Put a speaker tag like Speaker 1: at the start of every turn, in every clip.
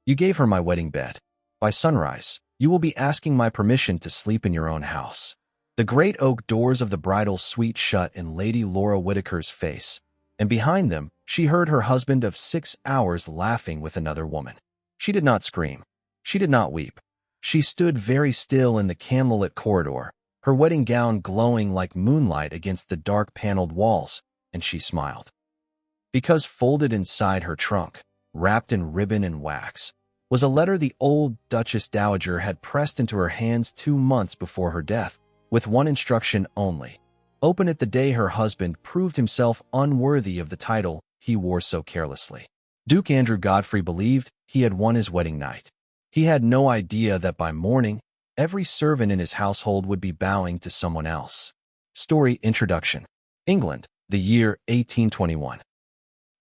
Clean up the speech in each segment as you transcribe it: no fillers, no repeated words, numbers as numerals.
Speaker 1: You gave her my wedding bed. By sunrise, you will be asking my permission to sleep in your own house." The great oak doors of the bridal suite shut in Lady Laura Whittaker's face, and behind them, she heard her husband of 6 hours laughing with another woman. She did not scream. She did not weep. She stood very still in the candlelit corridor, her wedding gown glowing like moonlight against the dark paneled walls, and she smiled. Because folded inside her trunk, wrapped in ribbon and wax, was a letter the old Duchess Dowager had pressed into her hands 2 months before her death, with one instruction only: open it the day her husband proved himself unworthy of the title he wore so carelessly. Duke Andrew Godfrey believed he had won his wedding night. He had no idea that by morning, every servant in his household would be bowing to someone else. Story Introduction. England, the year 1821.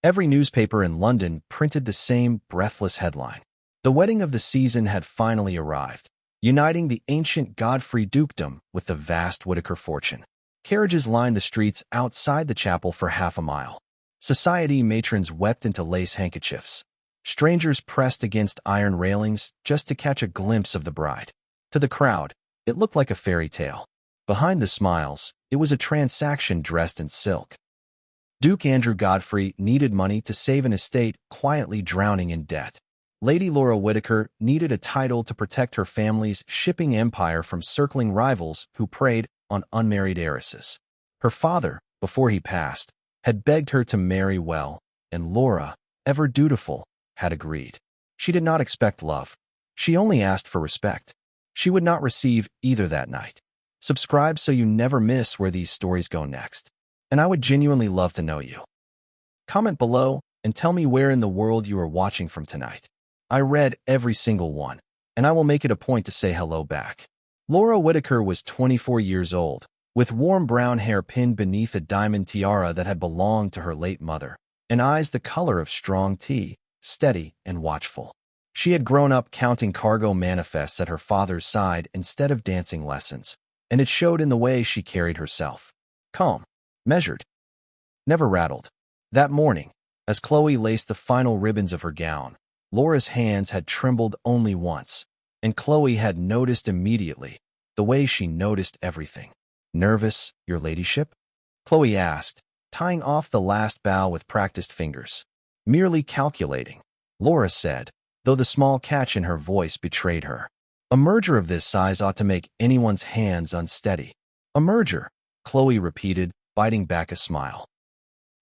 Speaker 1: Every newspaper in London printed the same breathless headline. The wedding of the season had finally arrived, uniting the ancient Godfrey dukedom with the vast Whittaker fortune. Carriages lined the streets outside the chapel for half a mile. Society matrons wept into lace handkerchiefs. Strangers pressed against iron railings just to catch a glimpse of the bride. To the crowd, it looked like a fairy tale. Behind the smiles, it was a transaction dressed in silk. Duke Andrew Godfrey needed money to save an estate quietly drowning in debt. Lady Laura Whittaker needed a title to protect her family's shipping empire from circling rivals who preyed on unmarried heiresses. Her father, before he passed, had begged her to marry well, and Laura, ever dutiful, had agreed. She did not expect love. She only asked for respect. She would not receive either that night. Subscribe so you never miss where these stories go next. And I would genuinely love to know you. Comment below and tell me where in the world you are watching from tonight. I read every single one, and I will make it a point to say hello back. Laura Whittaker was 24 years old, with warm brown hair pinned beneath a diamond tiara that had belonged to her late mother, and eyes the color of strong tea, steady and watchful. She had grown up counting cargo manifests at her father's side instead of dancing lessons, and it showed in the way she carried herself. Calm, measured, never rattled. That morning, as Chloe laced the final ribbons of her gown, Laura's hands had trembled only once, and Chloe had noticed immediately, the way she noticed everything. "Nervous, your ladyship?" Chloe asked, tying off the last bow with practiced fingers. "Merely calculating," Laura said, though the small catch in her voice betrayed her. "A merger of this size ought to make anyone's hands unsteady." "A merger," Chloe repeated, biting back a smile.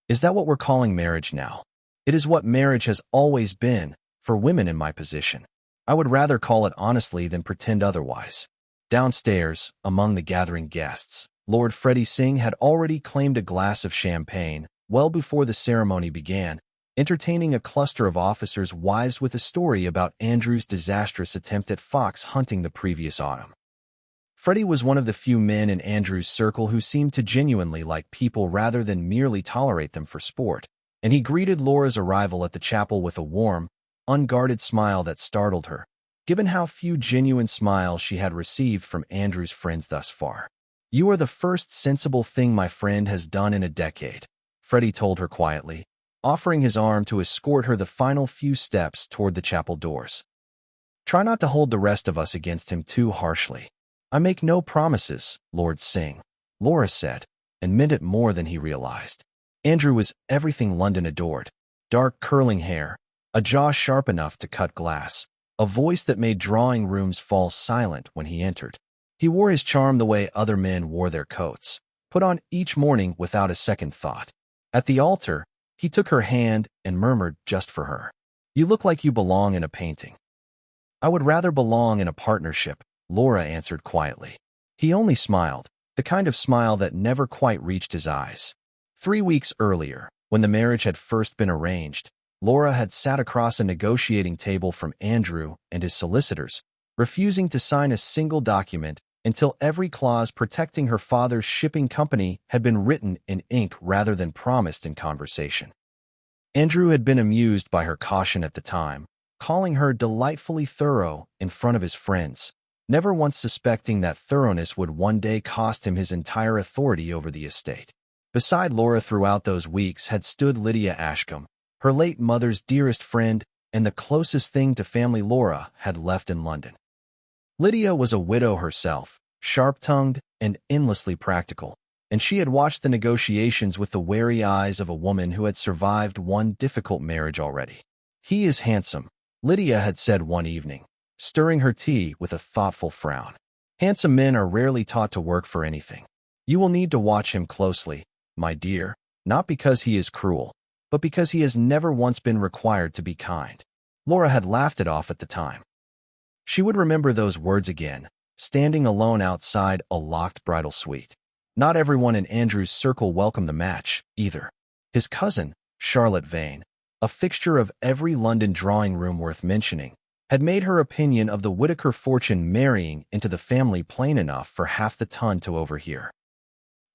Speaker 1: "Is that what we're calling marriage now? It is what marriage has always been, for women in my position. I would rather call it honestly than pretend otherwise." Downstairs, among the gathering guests, Lord Freddie Singh had already claimed a glass of champagne well before the ceremony began, entertaining a cluster of officers' wives with a story about Andrew's disastrous attempt at fox hunting the previous autumn. Freddie was one of the few men in Andrew's circle who seemed to genuinely like people rather than merely tolerate them for sport, and he greeted Laura's arrival at the chapel with a warm, unguarded smile that startled her, given how few genuine smiles she had received from Andrew's friends thus far. "You are the first sensible thing my friend has done in a decade," Freddie told her quietly, offering his arm to escort her the final few steps toward the chapel doors. "Try not to hold the rest of us against him too harshly." "I make no promises, Lord Singh," Laura said, and meant it more than he realized. Andrew was everything London adored: dark curling hair, a jaw sharp enough to cut glass, a voice that made drawing rooms fall silent when he entered. He wore his charm the way other men wore their coats, put on each morning without a second thought. At the altar, he took her hand and murmured just for her, "You look like you belong in a painting." "I would rather belong in a partnership," Laura answered quietly. He only smiled, the kind of smile that never quite reached his eyes. 3 weeks earlier, when the marriage had first been arranged, Laura had sat across a negotiating table from Andrew and his solicitors, refusing to sign a single document until every clause protecting her father's shipping company had been written in ink rather than promised in conversation. Andrew had been amused by her caution at the time, calling her delightfully thorough in front of his friends, never once suspecting that thoroughness would one day cost him his entire authority over the estate. Beside Laura throughout those weeks had stood Lydia Ashcombe, her late mother's dearest friend and the closest thing to family Laura had left in London. Lydia was a widow herself, sharp-tongued and endlessly practical, and she had watched the negotiations with the wary eyes of a woman who had survived one difficult marriage already. "He is handsome," Lydia had said one evening, stirring her tea with a thoughtful frown. "Handsome men are rarely taught to work for anything. You will need to watch him closely, my dear, not because he is cruel, but because he has never once been required to be kind." Laura had laughed it off at the time. She would remember those words again, standing alone outside a locked bridal suite. Not everyone in Andrew's circle welcomed the match, either. His cousin, Charlotte Vane, a fixture of every London drawing room worth mentioning, had made her opinion of the Whittaker fortune marrying into the family plain enough for half the ton to overhear.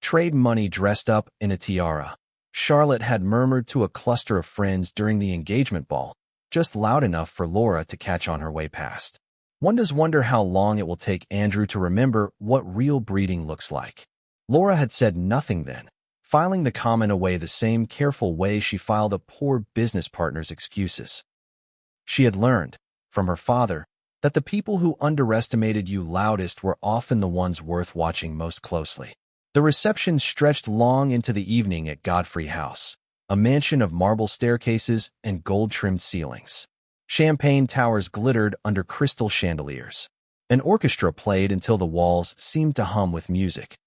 Speaker 1: Trade money dressed up in a tiara, Charlotte had murmured to a cluster of friends during the engagement ball, just loud enough for Laura to catch on her way past. One does wonder how long it will take Andrew to remember what real breeding looks like. Laura had said nothing then, filing the comment away the same careful way she filed a poor business partner's excuses. She had learned, from her father, that the people who underestimated you loudest were often the ones worth watching most closely. The reception stretched long into the evening at Godfrey House, a mansion of marble staircases and gold-trimmed ceilings. Champagne towers glittered under crystal chandeliers. An orchestra played until the walls seemed to hum with music.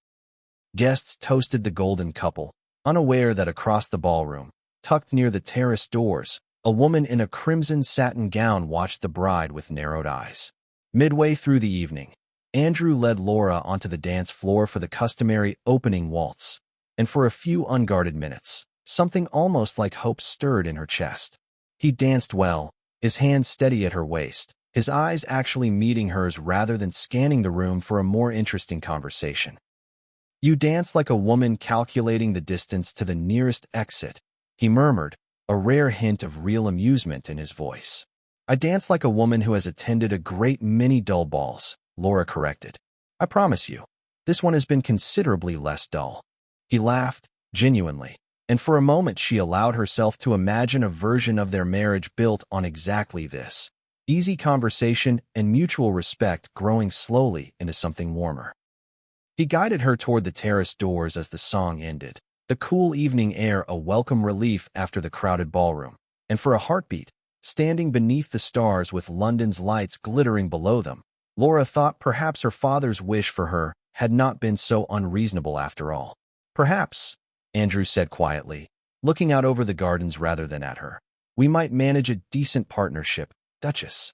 Speaker 1: Guests toasted the golden couple, unaware that across the ballroom, tucked near the terrace doors, a woman in a crimson satin gown watched the bride with narrowed eyes. Midway through the evening, Andrew led Laura onto the dance floor for the customary opening waltz, and for a few unguarded minutes, something almost like hope stirred in her chest. He danced well, his hands steady at her waist, his eyes actually meeting hers rather than scanning the room for a more interesting conversation. "You dance like a woman calculating the distance to the nearest exit," he murmured, a rare hint of real amusement in his voice. "I dance like a woman who has attended a great many dull balls," Laura corrected. "I promise you, this one has been considerably less dull." He laughed, genuinely, and for a moment she allowed herself to imagine a version of their marriage built on exactly this: easy conversation and mutual respect growing slowly into something warmer. He guided her toward the terrace doors as the song ended, the cool evening air a welcome relief after the crowded ballroom, and for a heartbeat, standing beneath the stars with London's lights glittering below them, Laura thought perhaps her father's wish for her had not been so unreasonable after all. "Perhaps," Andrew said quietly, looking out over the gardens rather than at her, "we might manage a decent partnership, Duchess."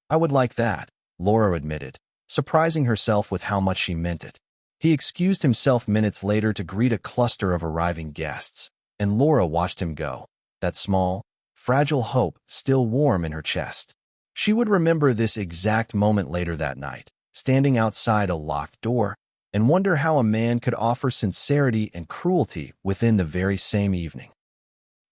Speaker 1: "I would like that," Laura admitted, surprising herself with how much she meant it. He excused himself minutes later to greet a cluster of arriving guests, and Laura watched him go, that small, fragile hope still warm in her chest. She would remember this exact moment later that night, standing outside a locked door, and wonder how a man could offer sincerity and cruelty within the very same evening.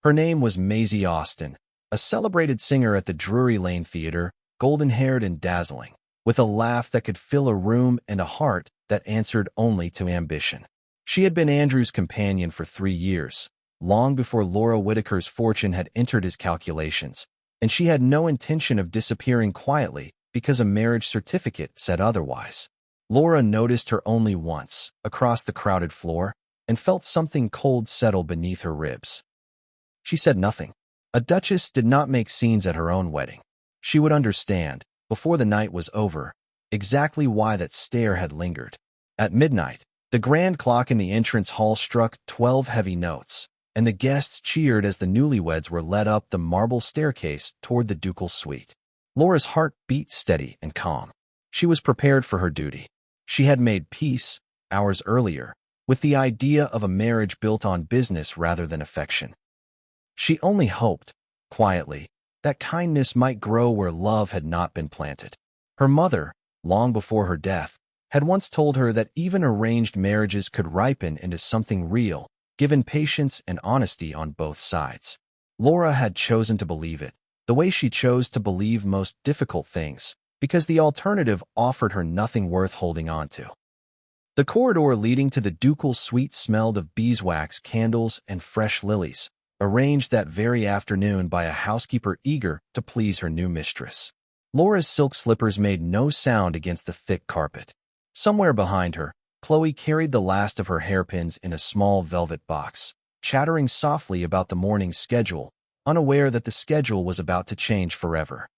Speaker 1: Her name was Maisie Austin, a celebrated singer at the Drury Lane Theatre, golden-haired and dazzling, with a laugh that could fill a room and a heart that answered only to ambition. She had been Andrew's companion for 3 years, long before Laura Whittaker's fortune had entered his calculations, and she had no intention of disappearing quietly because a marriage certificate said otherwise. Laura noticed her only once, across the crowded floor, and felt something cold settle beneath her ribs. She said nothing. A duchess did not make scenes at her own wedding. She would understand, before the night was over, exactly why that stare had lingered. At midnight, the grand clock in the entrance hall struck 12 heavy notes, and the guests cheered as the newlyweds were led up the marble staircase toward the ducal suite. Laura's heart beat steady and calm. She was prepared for her duty. She had made peace, hours earlier, with the idea of a marriage built on business rather than affection. She only hoped, quietly, that kindness might grow where love had not been planted. Her mother, long before her death, had once told her that even arranged marriages could ripen into something real, given patience and honesty on both sides. Laura had chosen to believe it, the way she chose to believe most difficult things, because the alternative offered her nothing worth holding on to. The corridor leading to the ducal suite smelled of beeswax candles and fresh lilies, arranged that very afternoon by a housekeeper eager to please her new mistress. Laura's silk slippers made no sound against the thick carpet. Somewhere behind her, Chloe carried the last of her hairpins in a small velvet box, chattering softly about the morning's schedule, unaware that the schedule was about to change forever.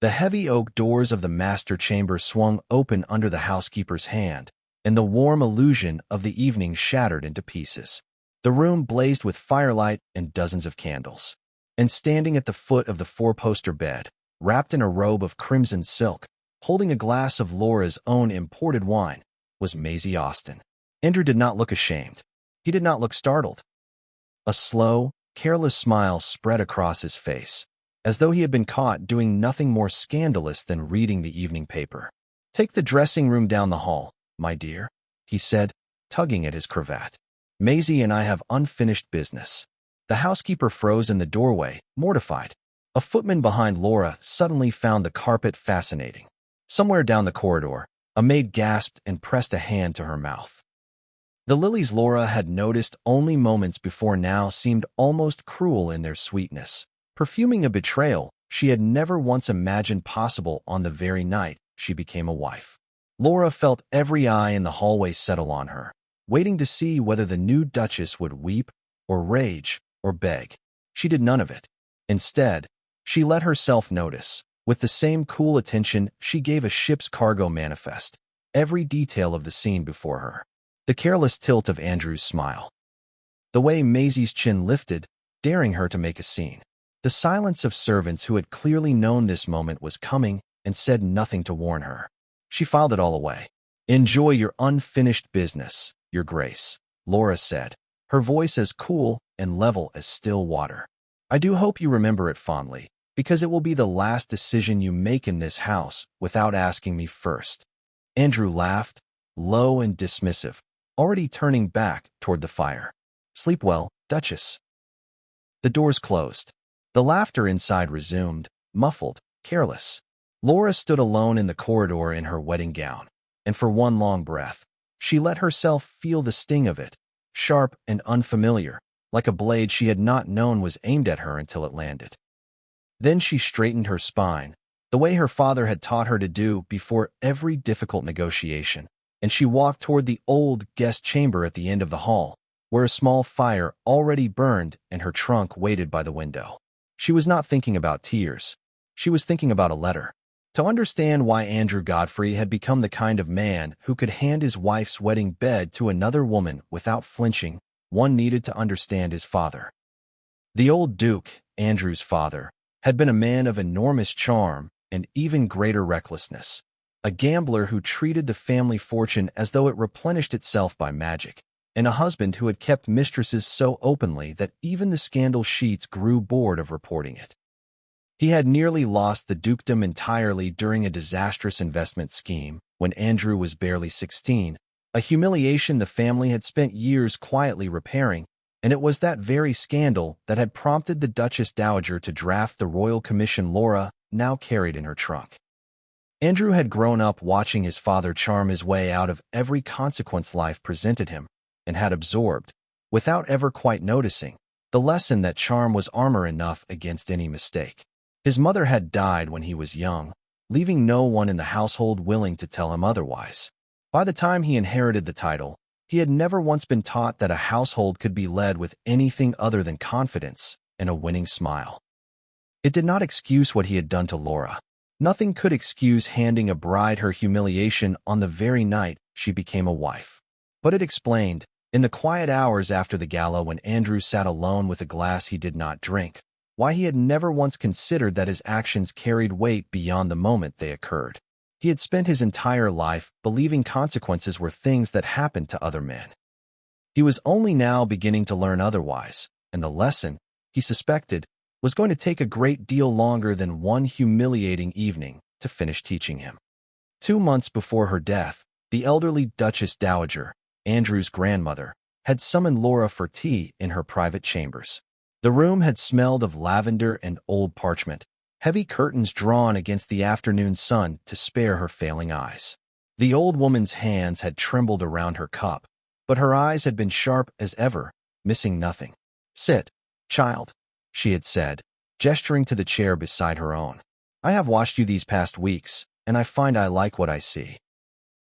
Speaker 1: The heavy oak doors of the master chamber swung open under the housekeeper's hand, and the warm illusion of the evening shattered into pieces. The room blazed with firelight and dozens of candles. And standing at the foot of the four-poster bed, wrapped in a robe of crimson silk, holding a glass of Laura's own imported wine, was Maisie Austin. Andrew did not look ashamed. He did not look startled. A slow, careless smile spread across his face, as though he had been caught doing nothing more scandalous than reading the evening paper. "Take the dressing room down the hall, my dear," he said, tugging at his cravat. "Maisie and I have unfinished business." The housekeeper froze in the doorway, mortified. A footman behind Laura suddenly found the carpet fascinating. Somewhere down the corridor, a maid gasped and pressed a hand to her mouth. The lilies Laura had noticed only moments before now seemed almost cruel in their sweetness, perfuming a betrayal she had never once imagined possible on the very night she became a wife. Laura felt every eye in the hallway settle on her, waiting to see whether the new Duchess would weep or rage or beg. She did none of it. Instead, she let herself notice, with the same cool attention she gave a ship's cargo manifest, every detail of the scene before her. The careless tilt of Andrew's smile. The way Maisie's chin lifted, daring her to make a scene. The silence of servants who had clearly known this moment was coming and said nothing to warn her. She filed it all away. "Enjoy your unfinished business, Your Grace," Laura said, her voice as cool and level as still water. "I do hope you remember it fondly, because it will be the last decision you make in this house without asking me first." Andrew laughed, low and dismissive, already turning back toward the fire. "Sleep well, Duchess." The doors closed. The laughter inside resumed, muffled, careless. Laura stood alone in the corridor in her wedding gown, and for one long breath, she let herself feel the sting of it, sharp and unfamiliar, like a blade she had not known was aimed at her until it landed. Then she straightened her spine, the way her father had taught her to do before every difficult negotiation, and she walked toward the old guest chamber at the end of the hall, where a small fire already burned and her trunk waited by the window. She was not thinking about tears. She was thinking about a letter. To understand why Andrew Godfrey had become the kind of man who could hand his wife's wedding bed to another woman without flinching, one needed to understand his father. The old Duke, Andrew's father, had been a man of enormous charm and even greater recklessness, a gambler who treated the family fortune as though it replenished itself by magic, and a husband who had kept mistresses so openly that even the scandal sheets grew bored of reporting it. He had nearly lost the dukedom entirely during a disastrous investment scheme when Andrew was barely 16, a humiliation the family had spent years quietly repairing, and it was that very scandal that had prompted the Duchess Dowager to draft the royal commission Laura now carried in her trunk. Andrew had grown up watching his father charm his way out of every consequence life presented him, and had absorbed, without ever quite noticing, the lesson that charm was armor enough against any mistake. His mother had died when he was young, leaving no one in the household willing to tell him otherwise. By the time he inherited the title, he had never once been taught that a household could be led with anything other than confidence and a winning smile. It did not excuse what he had done to Laura. Nothing could excuse handing a bride her humiliation on the very night she became a wife. But it explained, in the quiet hours after the gala when Andrew sat alone with a glass he did not drink, why he had never once considered that his actions carried weight beyond the moment they occurred. He had spent his entire life believing consequences were things that happened to other men. He was only now beginning to learn otherwise, and the lesson, he suspected, was going to take a great deal longer than one humiliating evening to finish teaching him. 2 months before her death, the elderly Duchess Dowager, Andrew's grandmother, had summoned Laura for tea in her private chambers. The room had smelled of lavender and old parchment, heavy curtains drawn against the afternoon sun to spare her failing eyes. The old woman's hands had trembled around her cup, but her eyes had been sharp as ever, missing nothing. "Sit," Child, she had said, gesturing to the chair beside her own. I have watched you these past weeks, and I find I like what I see.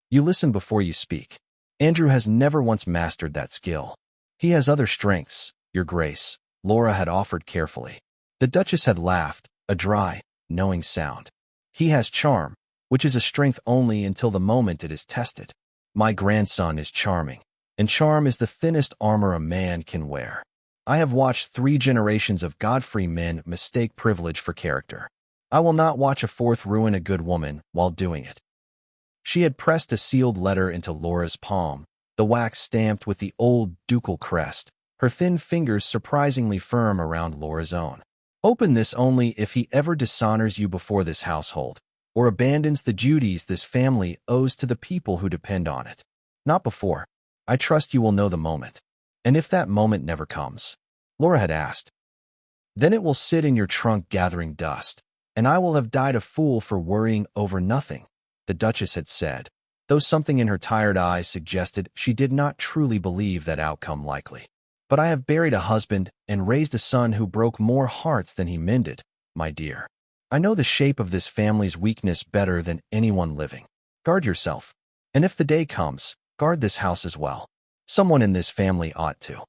Speaker 1: You listen before you speak. Andrew has never once mastered that skill. He has other strengths, Your Grace, Laura had offered carefully. The Duchess had laughed, a dry, knowing sound. He has charm, which is a strength only until the moment it is tested. My grandson is charming, and charm is the thinnest armor a man can wear. I have watched 3 generations of Godfrey men mistake privilege for character. I will not watch a 4th ruin a good woman while doing it. She had pressed a sealed letter into Laura's palm, the wax stamped with the old ducal crest, her thin fingers surprisingly firm around Laura's own. Open this only if he ever dishonors you before this household, or abandons the duties this family owes to the people who depend on it. Not before. I trust you will know the moment. And if that moment never comes, Laura had asked, then it will sit in your trunk gathering dust, and I will have died a fool for worrying over nothing, the Duchess had said, though something in her tired eyes suggested she did not truly believe that outcome likely. But I have buried a husband and raised a son who broke more hearts than he mended, my dear. I know the shape of this family's weakness better than anyone living. Guard yourself, and if the day comes, guard this house as well. Someone in this family ought to.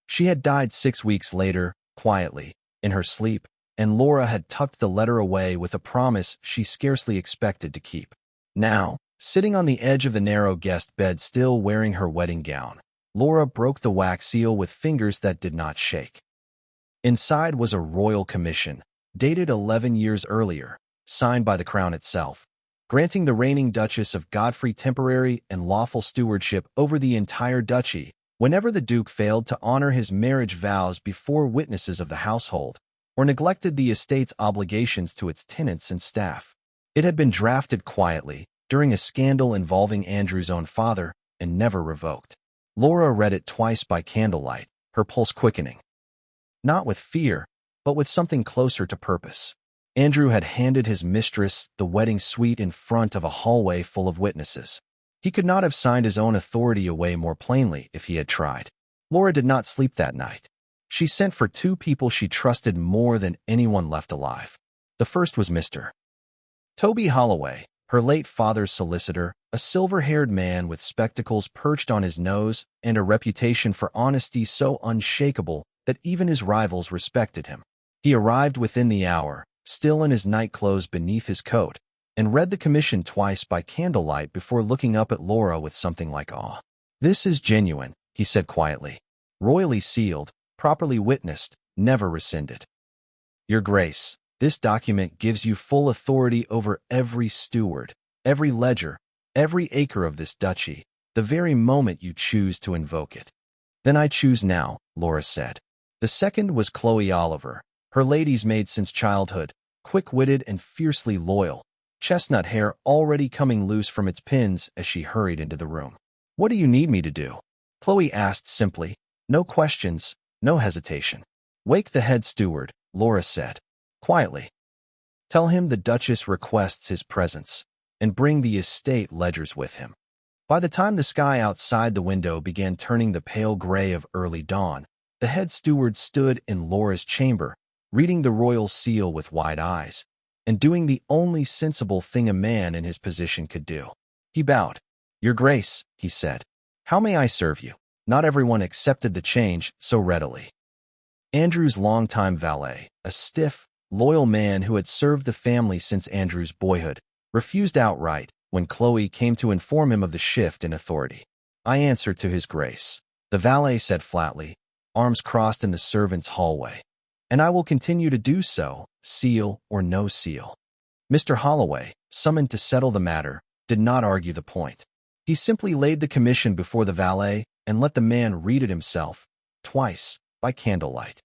Speaker 1: She had died 6 weeks later, quietly, in her sleep, and Laura had tucked the letter away with a promise she scarcely expected to keep. Now, sitting on the edge of the narrow guest bed still wearing her wedding gown, Laura broke the wax seal with fingers that did not shake. Inside was a royal commission, dated 11 years earlier, signed by the crown itself, granting the reigning Duchess of Godfrey temporary and lawful stewardship over the entire duchy whenever the Duke failed to honor his marriage vows before witnesses of the household, or neglected the estate's obligations to its tenants and staff. It had been drafted quietly, during a scandal involving Andrew's own father, and never revoked. Laura read it twice by candlelight, her pulse quickening. Not with fear, but with something closer to purpose. Andrew had handed his mistress the wedding suite in front of a hallway full of witnesses. He could not have signed his own authority away more plainly if he had tried. Laura did not sleep that night. She sent for 2 people she trusted more than anyone left alive. The first was Mr. Toby Holloway, her late father's solicitor, a silver-haired man with spectacles perched on his nose and a reputation for honesty so unshakable that even his rivals respected him. He arrived within the hour, still in his nightclothes beneath his coat, and read the commission twice by candlelight before looking up at Laura with something like awe. This is genuine, he said quietly. Royally sealed, properly witnessed, never rescinded. Your Grace, this document gives you full authority over every steward, every ledger, every acre of this duchy, the very moment you choose to invoke it. Then I choose now, Laura said. The second was Chloe Oliver, her lady's maid since childhood, quick-witted and fiercely loyal, chestnut hair already coming loose from its pins as she hurried into the room. What do you need me to do? Chloe asked simply. No questions, no hesitation. Wake the head steward, Laura said, quietly. Tell him the Duchess requests his presence, and bring the estate ledgers with him. By the time the sky outside the window began turning the pale gray of early dawn, the head steward stood in Laura's chamber, reading the royal seal with wide eyes, and doing the only sensible thing a man in his position could do. He bowed. Your Grace, he said, how may I serve you? Not everyone accepted the change so readily. Andrew's longtime valet, a stiff, loyal man who had served the family since Andrew's boyhood, refused outright when Chloe came to inform him of the shift in authority. I answer to his Grace, the valet said flatly, arms crossed in the servants' hallway. And I will continue to do so, seal or no seal. Mr. Holloway, summoned to settle the matter, did not argue the point. He simply laid the commission before the valet and let the man read it himself, twice, by candlelight.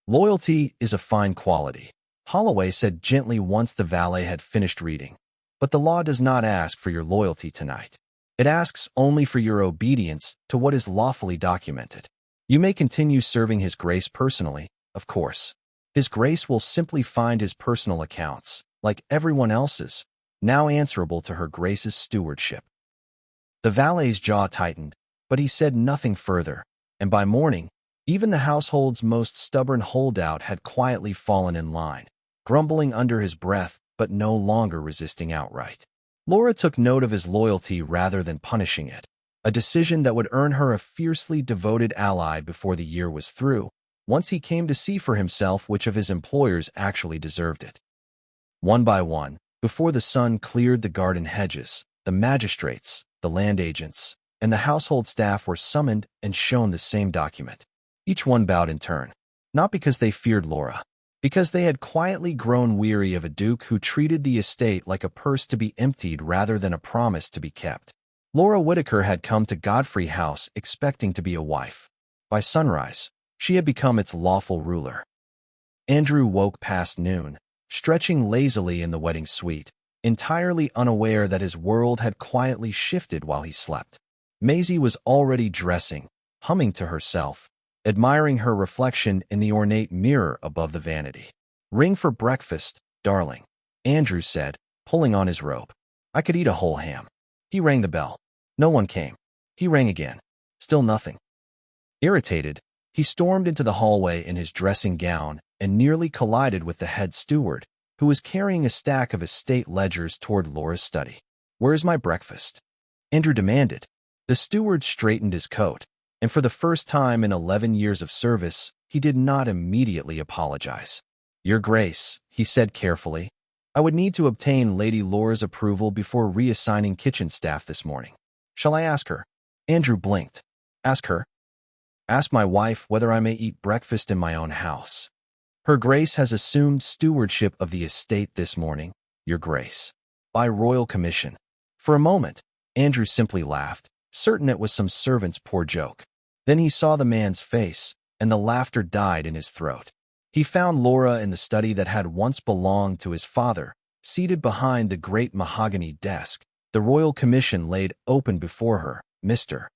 Speaker 1: Loyalty is a fine quality, Holloway said gently once the valet had finished reading. But the law does not ask for your loyalty tonight. It asks only for your obedience to what is lawfully documented. You may continue serving His Grace personally, of course. His Grace will simply find his personal accounts, like everyone else's, now answerable to Her Grace's stewardship. The valet's jaw tightened, but he said nothing further, and by morning, Even the household's most stubborn holdout had quietly fallen in line, grumbling under his breath but no longer resisting outright. Laura took note of his loyalty rather than punishing it, a decision that would earn her a fiercely devoted ally before the year was through, once he came to see for himself which of his employers actually deserved it. One by one, before the sun cleared the garden hedges, the magistrates, the land agents, and the household staff were summoned and shown the same document. Each one bowed in turn, not because they feared Laura, because they had quietly grown weary of a duke who treated the estate like a purse to be emptied rather than a promise to be kept. Laura Whittaker had come to Godfrey House expecting to be a wife. By sunrise, she had become its lawful ruler. Andrew woke past noon, stretching lazily in the wedding suite, entirely unaware that his world had quietly shifted while he slept. Maisie was already dressing, humming to herself, admiring her reflection in the ornate mirror above the vanity. "Ring for breakfast, darling," Andrew said, pulling on his robe. "I could eat a whole ham." He rang the bell. No one came. He rang again. Still nothing. Irritated, he stormed into the hallway in his dressing gown and nearly collided with the head steward, who was carrying a stack of estate ledgers toward Laura's study. "Where's my breakfast?" Andrew demanded. The steward straightened his coat, and for the first time in 11 years of service, he did not immediately apologize. "Your Grace," he said carefully, "I would need to obtain Lady Laura's approval before reassigning kitchen staff this morning. Shall I ask her?" Andrew blinked. "Ask her?" "Ask my wife whether I may eat breakfast in my own house. Her Grace has assumed stewardship of the estate this morning, Your Grace, by royal commission." For a moment, Andrew simply laughed, certain it was some servant's poor joke. Then he saw the man's face, and the laughter died in his throat. He found Laura in the study that had once belonged to his father, seated behind the great mahogany desk, the royal commission laid open before her, Mr.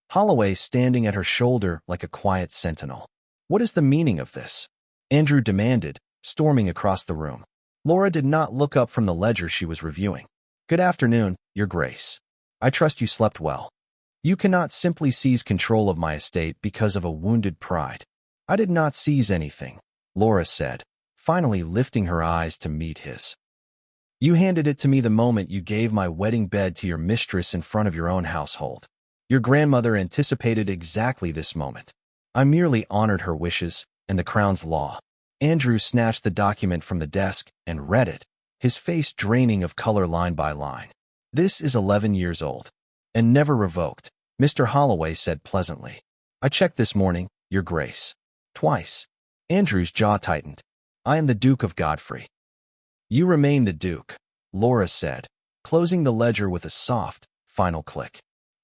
Speaker 1: Holloway standing at her shoulder like a quiet sentinel. "What is the meaning of this?" Andrew demanded, storming across the room. Laura did not look up from the ledger she was reviewing. "Good afternoon, Your Grace. I trust you slept well. You cannot simply seize control of my estate because of a wounded pride." "I did not seize anything," Laura said, finally lifting her eyes to meet his. "You handed it to me the moment you gave my wedding bed to your mistress in front of your own household. Your grandmother anticipated exactly this moment. I merely honored her wishes and the crown's law." Andrew snatched the document from the desk and read it, his face draining of color line by line. "This is 11 years old, and never revoked," Mr. Holloway said pleasantly. "I checked this morning, Your Grace. Twice." Andrew's jaw tightened. "I am the Duke of Godfrey." "You remain the Duke," Laura said, closing the ledger with a soft, final click.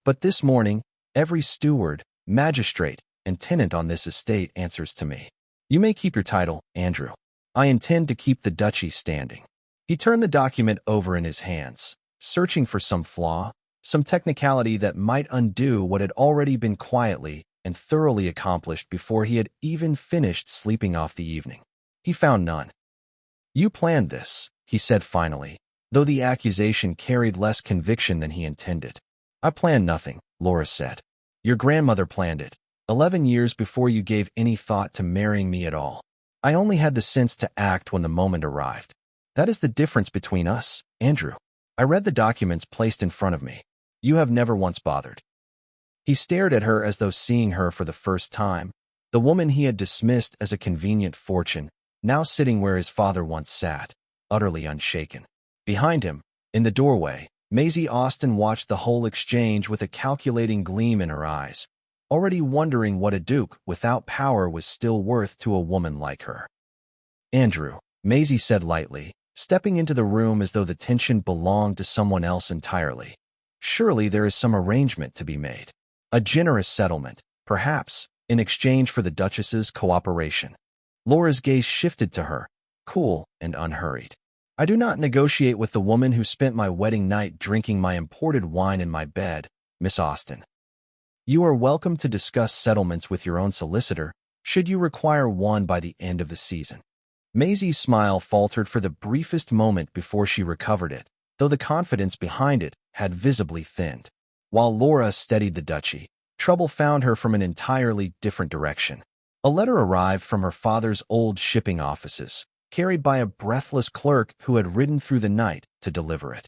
Speaker 1: "But this morning, every steward, magistrate, and tenant on this estate answers to me. You may keep your title, Andrew. I intend to keep the duchy standing." He turned the document over in his hands, searching for some flaw, some technicality that might undo what had already been quietly and thoroughly accomplished before he had even finished sleeping off the evening. He found none. "You planned this," he said finally, though the accusation carried less conviction than he intended. "I planned nothing," Laura said. "Your grandmother planned it, 11 years before you gave any thought to marrying me at all. I only had the sense to act when the moment arrived. That is the difference between us, Andrew. I read the documents placed in front of me. You have never once bothered." He stared at her as though seeing her for the first time, the woman he had dismissed as a convenient fortune, now sitting where his father once sat, utterly unshaken. Behind him, in the doorway, Maisie Austin watched the whole exchange with a calculating gleam in her eyes, already wondering what a duke without power was still worth to a woman like her. "Andrew," Maisie said lightly, stepping into the room as though the tension belonged to someone else entirely. "Surely there is some arrangement to be made. A generous settlement, perhaps, in exchange for the Duchess's cooperation." Laura's gaze shifted to her, cool and unhurried. "I do not negotiate with the woman who spent my wedding night drinking my imported wine in my bed, Miss Austin. You are welcome to discuss settlements with your own solicitor, should you require one by the end of the season." Maisie's smile faltered for the briefest moment before she recovered it, though the confidence behind it had visibly thinned. While Laura steadied the duchy, trouble found her from an entirely different direction. A letter arrived from her father's old shipping offices, carried by a breathless clerk who had ridden through the night to deliver it.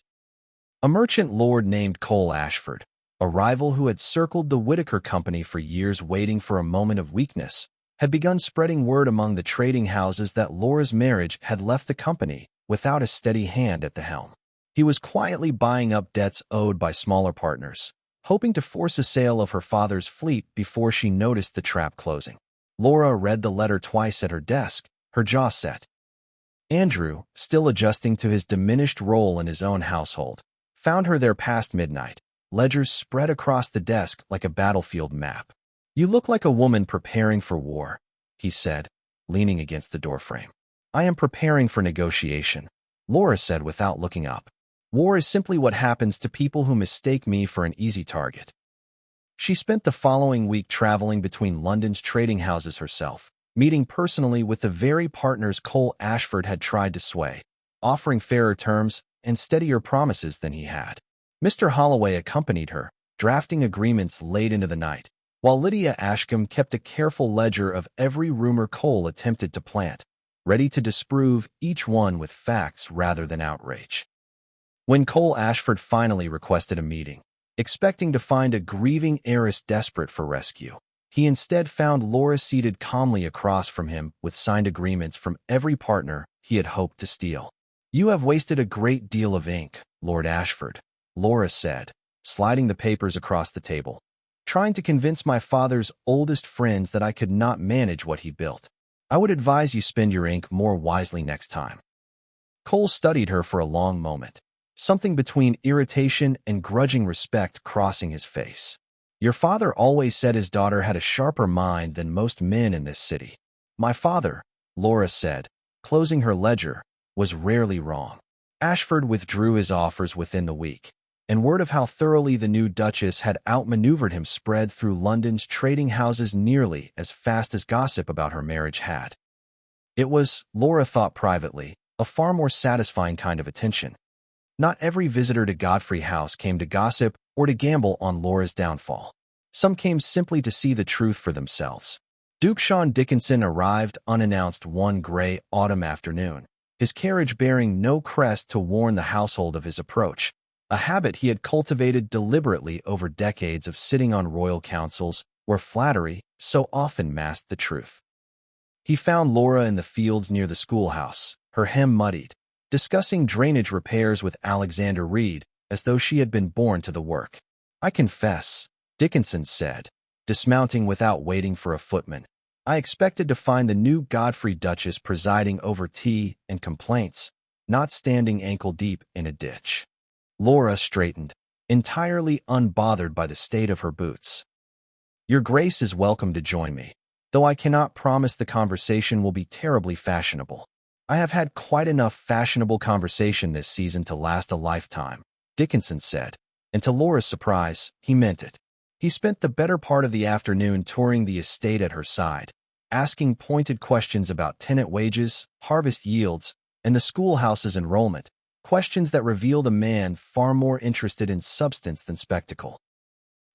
Speaker 1: A merchant lord named Cole Ashford, a rival who had circled the Whittaker company for years waiting for a moment of weakness, had begun spreading word among the trading houses that Laura's marriage had left the company without a steady hand at the helm. He was quietly buying up debts owed by smaller partners, hoping to force a sale of her father's fleet before she noticed the trap closing. Laura read the letter twice at her desk, her jaw set. Andrew, still adjusting to his diminished role in his own household, found her there past midnight, ledgers spread across the desk like a battlefield map. "You look like a woman preparing for war," he said, leaning against the doorframe. "I am preparing for negotiation," Laura said without looking up. "War is simply what happens to people who mistake me for an easy target." She spent the following week traveling between London's trading houses herself, meeting personally with the very partners Cole Ashford had tried to sway, offering fairer terms and steadier promises than he had. Mr. Holloway accompanied her, drafting agreements late into the night, while Lydia Ashcombe kept a careful ledger of every rumor Cole attempted to plant, ready to disprove each one with facts rather than outrage. When Cole Ashford finally requested a meeting, expecting to find a grieving heiress desperate for rescue, he instead found Laura seated calmly across from him with signed agreements from every partner he had hoped to steal. "You have wasted a great deal of ink, Lord Ashford," Laura said, sliding the papers across the table, "trying to convince my father's oldest friends that I could not manage what he built. I would advise you spend your ink more wisely next time." Cole studied her for a long moment, something between irritation and grudging respect crossing his face. "Your father always said his daughter had a sharper mind than most men in this city." "My father," Laura said, closing her ledger, "was rarely wrong." Ashford withdrew his offers within the week, and word of how thoroughly the new Duchess had outmaneuvered him spread through London's trading houses nearly as fast as gossip about her marriage had. It was, Laura thought privately, a far more satisfying kind of attention. Not every visitor to Godfrey House came to gossip or to gamble on Laura's downfall. Some came simply to see the truth for themselves. Duke Sean Dickinson arrived unannounced one gray autumn afternoon, his carriage bearing no crest to warn the household of his approach, a habit he had cultivated deliberately over decades of sitting on royal councils where flattery so often masked the truth. He found Laura in the fields near the schoolhouse, her hem muddied, discussing drainage repairs with Alexander Reed as though she had been born to the work. "I confess," Dickinson said, dismounting without waiting for a footman, "I expected to find the new Godfrey Duchess presiding over tea and complaints, not standing ankle-deep in a ditch." Laura straightened, entirely unbothered by the state of her boots. "Your Grace is welcome to join me, though I cannot promise the conversation will be terribly fashionable. I have had quite enough fashionable conversation this season to last a lifetime," Dickinson said, and to Laura's surprise, he meant it. He spent the better part of the afternoon touring the estate at her side, asking pointed questions about tenant wages, harvest yields, and the schoolhouse's enrollment, questions that revealed a man far more interested in substance than spectacle.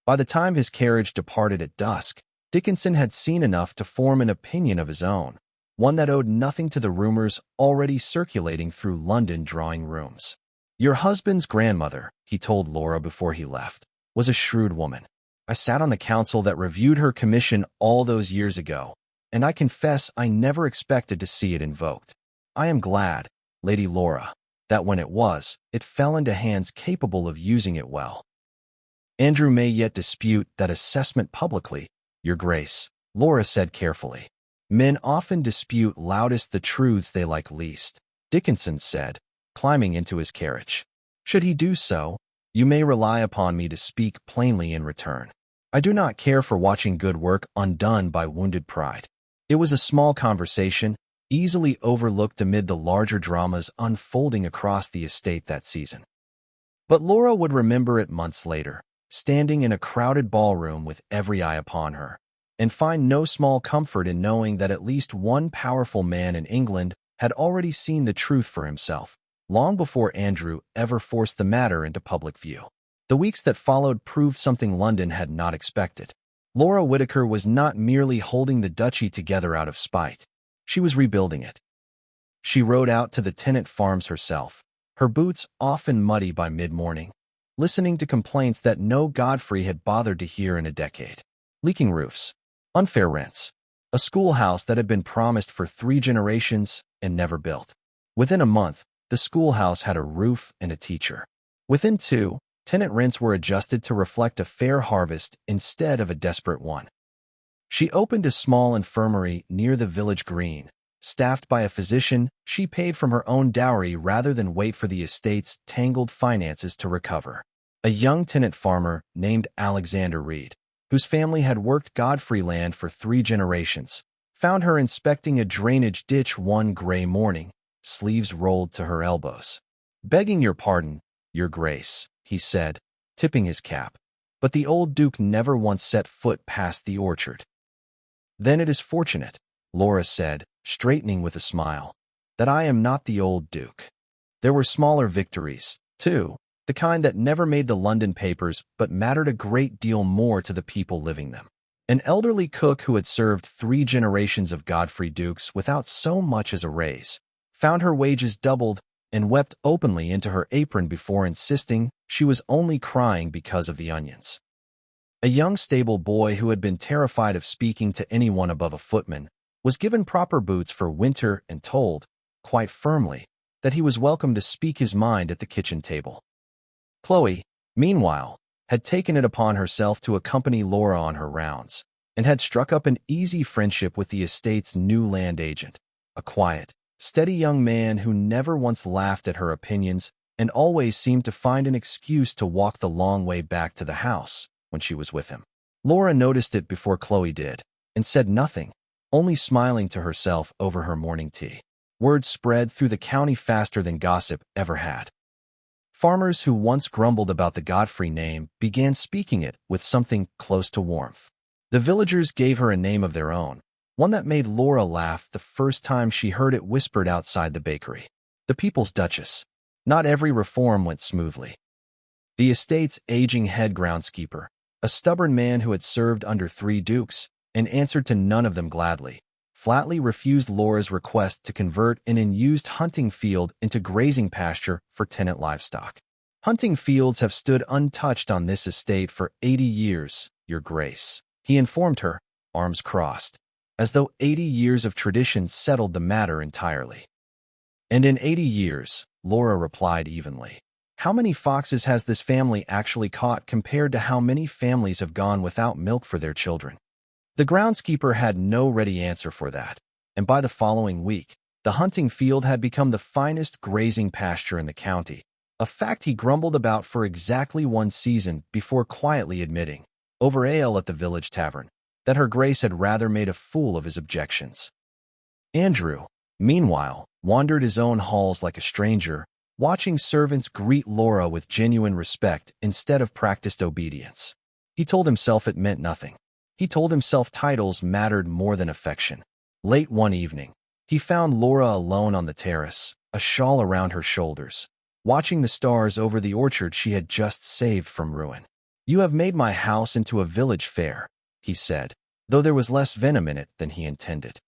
Speaker 1: By the time his carriage departed at dusk, Dickinson had seen enough to form an opinion of his own, one that owed nothing to the rumors already circulating through London drawing rooms. "Your husband's grandmother," he told Laura before he left, "was a shrewd woman. I sat on the council that reviewed her commission all those years ago, and I confess I never expected to see it invoked. I am glad, Lady Laura, that when it was, it fell into hands capable of using it well." "Andrew may yet dispute that assessment publicly, Your Grace," Laura said carefully. "Men often dispute loudest the truths they like least," Dickinson said, climbing into his carriage. "Should he do so, you may rely upon me to speak plainly in return. I do not care for watching good work undone by wounded pride." It was a small conversation, easily overlooked amid the larger dramas unfolding across the estate that season. But Laura would remember it months later, standing in a crowded ballroom with every eye upon her, and find no small comfort in knowing that at least one powerful man in England had already seen the truth for himself, long before Andrew ever forced the matter into public view. The weeks that followed proved something London had not expected. Laura Whittaker was not merely holding the duchy together out of spite. She was rebuilding it. She rode out to the tenant farms herself, her boots often muddy by mid-morning, listening to complaints that no Godfrey had bothered to hear in a decade. Leaking roofs, unfair rents, a schoolhouse that had been promised for 3 generations and never built. Within a month, the schoolhouse had a roof and a teacher. Within 2, tenant rents were adjusted to reflect a fair harvest instead of a desperate one. She opened a small infirmary near the village green. Staffed by a physician, she paid from her own dowry rather than wait for the estate's tangled finances to recover. A young tenant farmer named Alexander Reed, whose family had worked Godfrey land for 3 generations, found her inspecting a drainage ditch one gray morning, sleeves rolled to her elbows. "Begging your pardon, Your Grace," he said, tipping his cap, but the old Duke never once set foot past the orchard. "Then it is fortunate," Laura said, straightening with a smile, "that I am not the old Duke." There were smaller victories, too, the kind that never made the London papers but mattered a great deal more to the people living them. An elderly cook who had served 3 generations of Godfrey Dukes without so much as a raise, found her wages doubled and wept openly into her apron before insisting she was only crying because of the onions. A young stable boy who had been terrified of speaking to anyone above a footman was given proper boots for winter and told, quite firmly, that he was welcome to speak his mind at the kitchen table. Chloe, meanwhile, had taken it upon herself to accompany Laura on her rounds, and had struck up an easy friendship with the estate's new land agent, a quiet, steady young man who never once laughed at her opinions and always seemed to find an excuse to walk the long way back to the house when she was with him. Laura noticed it before Chloe did, and said nothing, only smiling to herself over her morning tea. Word spread through the county faster than gossip ever had. Farmers who once grumbled about the Godfrey name began speaking it with something close to warmth. The villagers gave her a name of their own, one that made Laura laugh the first time she heard it whispered outside the bakery. The people's Duchess. Not every reform went smoothly. The estate's aging head groundskeeper, a stubborn man who had served under 3 dukes and answered to none of them gladly, flatly refused Laura's request to convert an unused hunting field into grazing pasture for tenant livestock. "Hunting fields have stood untouched on this estate for 80 years, Your Grace," he informed her, arms crossed, as though 80 years of tradition settled the matter entirely. "And in 80 years," Laura replied evenly, "how many foxes has this family actually caught compared to how many families have gone without milk for their children?" The groundskeeper had no ready answer for that, and by the following week, the hunting field had become the finest grazing pasture in the county, a fact he grumbled about for exactly 1 season before quietly admitting, over ale at the village tavern, that Her Grace had rather made a fool of his objections. Andrew, meanwhile, wandered his own halls like a stranger, watching servants greet Laura with genuine respect instead of practiced obedience. He told himself it meant nothing. He told himself titles mattered more than affection. Late one evening, he found Laura alone on the terrace, a shawl around her shoulders, watching the stars over the orchard she had just saved from ruin. "You have made my house into a village fair," he said, though there was less venom in it than he intended.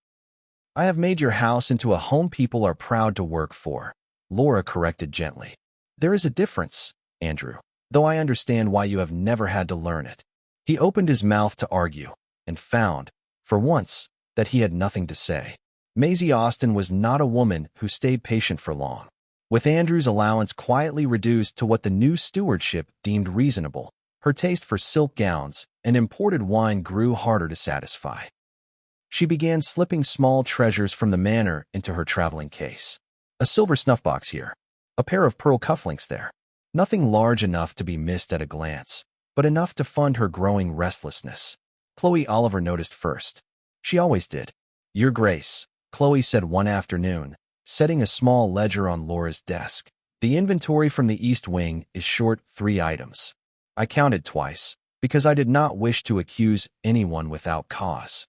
Speaker 1: "I have made your house into a home people are proud to work for," Laura corrected gently. "There is a difference, Andrew, though I understand why you have never had to learn it." He opened his mouth to argue, and found, for once, that he had nothing to say. Maisie Austin was not a woman who stayed patient for long. With Andrew's allowance quietly reduced to what the new stewardship deemed reasonable, her taste for silk gowns and imported wine grew harder to satisfy. She began slipping small treasures from the manor into her traveling case. A silver snuff-box here, a pair of pearl cufflinks there. Nothing large enough to be missed at a glance, but enough to fund her growing restlessness. Chloe Oliver noticed first. She always did. "Your Grace," Chloe said one afternoon, setting a small ledger on Laura's desk. "The inventory from the East Wing is short 3 items. I counted twice, because I did not wish to accuse anyone without cause."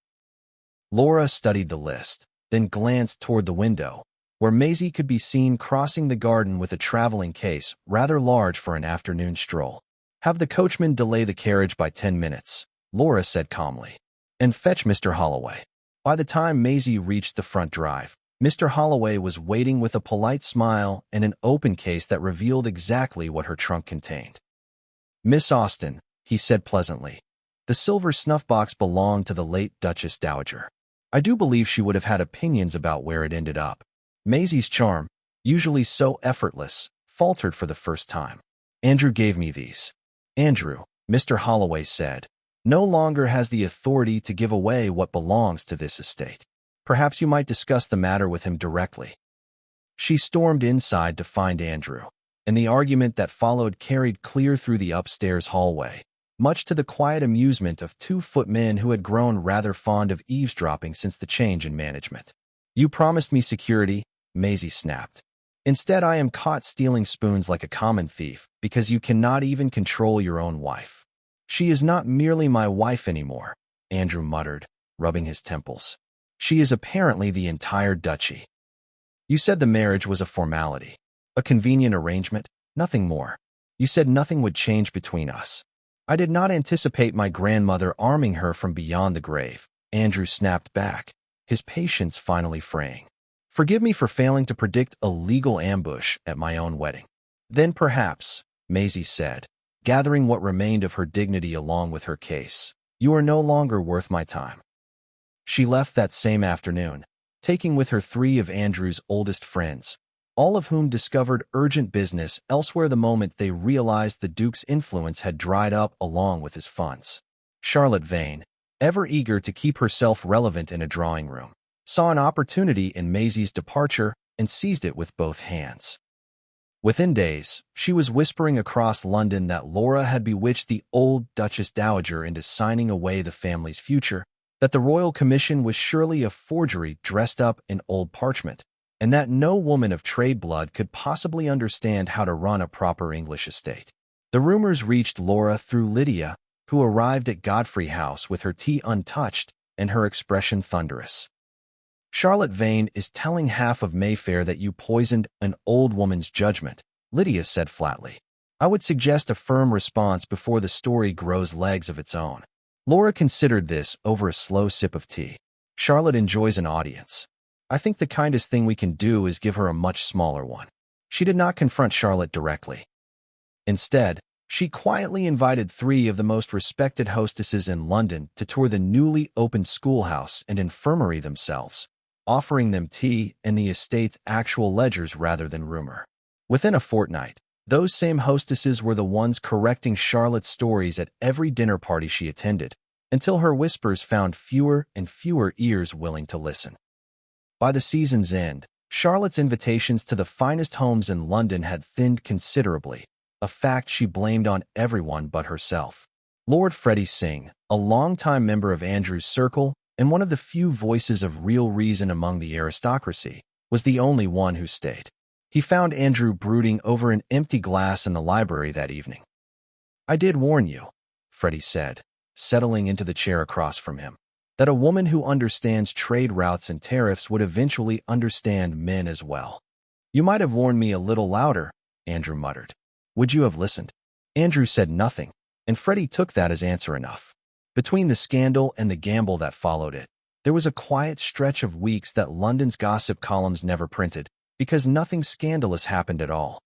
Speaker 1: Laura studied the list, then glanced toward the window, where Maisie could be seen crossing the garden with a traveling case rather large for an afternoon stroll. "Have the coachman delay the carriage by 10 minutes," Laura said calmly. And fetch Mr. Holloway. By the time Maisie reached the front drive, Mr. Holloway was waiting with a polite smile and an open case that revealed exactly what her trunk contained. Miss Austin, he said pleasantly. The silver snuff box belonged to the late Duchess Dowager. I do believe she would have had opinions about where it ended up. Maisie's charm, usually so effortless, faltered for the first time. Andrew gave me these. Andrew, Mr. Holloway said, no longer has the authority to give away what belongs to this estate. Perhaps you might discuss the matter with him directly. She stormed inside to find Andrew, and the argument that followed carried clear through the upstairs hallway, much to the quiet amusement of two footmen who had grown rather fond of eavesdropping since the change in management. You promised me security, Maisie snapped. Instead, I am caught stealing spoons like a common thief because you cannot even control your own wife. She is not merely my wife anymore, Andrew muttered, rubbing his temples. She is apparently the entire duchy. You said the marriage was a formality, a convenient arrangement, nothing more. You said nothing would change between us. I did not anticipate my grandmother arming her from beyond the grave, Andrew snapped back, his patience finally fraying. Forgive me for failing to predict a legal ambush at my own wedding. Then perhaps, Maisie said, gathering what remained of her dignity along with her case, you are no longer worth my time. She left that same afternoon, taking with her 3 of Andrew's oldest friends, all of whom discovered urgent business elsewhere the moment they realized the Duke's influence had dried up along with his funds. Charlotte Vane, ever eager to keep herself relevant in a drawing room, saw an opportunity in Maisie's departure and seized it with both hands. Within days, she was whispering across London that Laura had bewitched the old Duchess Dowager into signing away the family's future, that the royal commission was surely a forgery dressed up in old parchment, and that no woman of trade blood could possibly understand how to run a proper English estate. The rumors reached Laura through Lydia, who arrived at Godfrey House with her tea untouched and her expression thunderous. Charlotte Vane is telling half of Mayfair that you poisoned an old woman's judgment, Lydia said flatly. I would suggest a firm response before the story grows legs of its own. Laura considered this over a slow sip of tea. Charlotte enjoys an audience. I think the kindest thing we can do is give her a much smaller one. She did not confront Charlotte directly. Instead, she quietly invited 3 of the most respected hostesses in London to tour the newly opened schoolhouse and infirmary themselves, offering them tea and the estate's actual ledgers rather than rumor. Within a fortnight, those same hostesses were the ones correcting Charlotte's stories at every dinner party she attended, until her whispers found fewer and fewer ears willing to listen. By the season's end, Charlotte's invitations to the finest homes in London had thinned considerably, a fact she blamed on everyone but herself. Lord Freddie Singh, a longtime member of Andrew's circle and one of the few voices of real reason among the aristocracy, was the only one who stayed. He found Andrew brooding over an empty glass in the library that evening. I did warn you, Freddie said, settling into the chair across from him, that a woman who understands trade routes and tariffs would eventually understand men as well. You might have warned me a little louder, Andrew muttered. Would you have listened? Andrew said nothing, and Freddie took that as answer enough. Between the scandal and the gamble that followed it, there was a quiet stretch of weeks that London's gossip columns never printed, because nothing scandalous happened at all.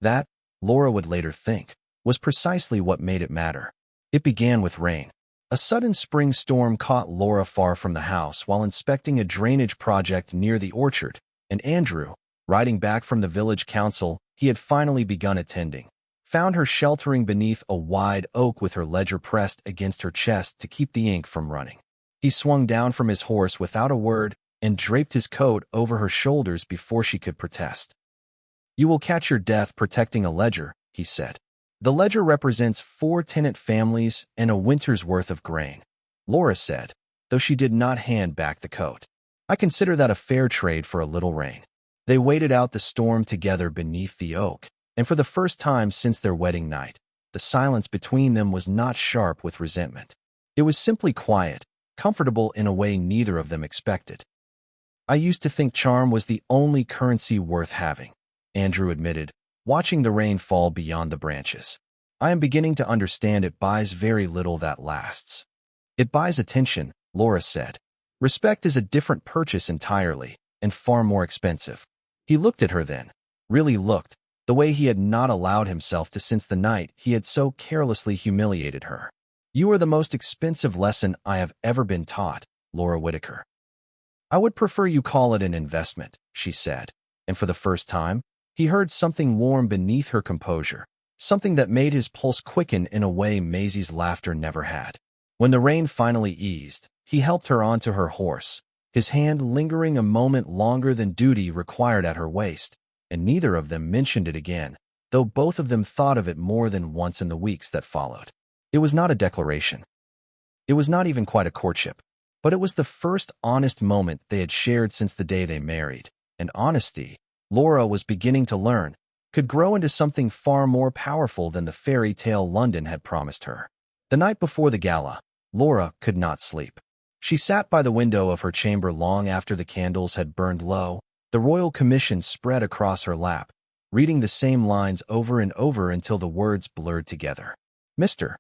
Speaker 1: That, Laura would later think, was precisely what made it matter. It began with rain. A sudden spring storm caught Laura far from the house while inspecting a drainage project near the orchard, and Andrew, riding back from the village council he had finally begun attending, found her sheltering beneath a wide oak with her ledger pressed against her chest to keep the ink from running. He swung down from his horse without a word and draped his coat over her shoulders before she could protest. You will catch your death protecting a ledger, he said. The ledger represents 4 tenant families and a winter's worth of grain, Laura said, though she did not hand back the coat. I consider that a fair trade for a little rain. They waited out the storm together beneath the oak, and for the first time since their wedding night, the silence between them was not sharp with resentment. It was simply quiet, comfortable in a way neither of them expected. I used to think charm was the only currency worth having, Andrew admitted, watching the rain fall beyond the branches. I am beginning to understand it buys very little that lasts. It buys attention, Laura said. Respect is a different purchase entirely, and far more expensive. He looked at her then, really looked, the way he had not allowed himself to since the night he had so carelessly humiliated her. You are the most expensive lesson I have ever been taught, Laura Whittaker. I would prefer you call it an investment, she said, and for the first time, he heard something warm beneath her composure, something that made his pulse quicken in a way Maisie's laughter never had. When the rain finally eased, he helped her onto her horse, his hand lingering a moment longer than duty required at her waist, and neither of them mentioned it again, though both of them thought of it more than once in the weeks that followed. It was not a declaration. It was not even quite a courtship, but it was the first honest moment they had shared since the day they married, and honesty, Laura was beginning to learn, could grow into something far more powerful than the fairy tale London had promised her. The night before the gala, Laura could not sleep. She sat by the window of her chamber long after the candles had burned low, the royal commission spread across her lap, reading the same lines over and over until the words blurred together. Mr.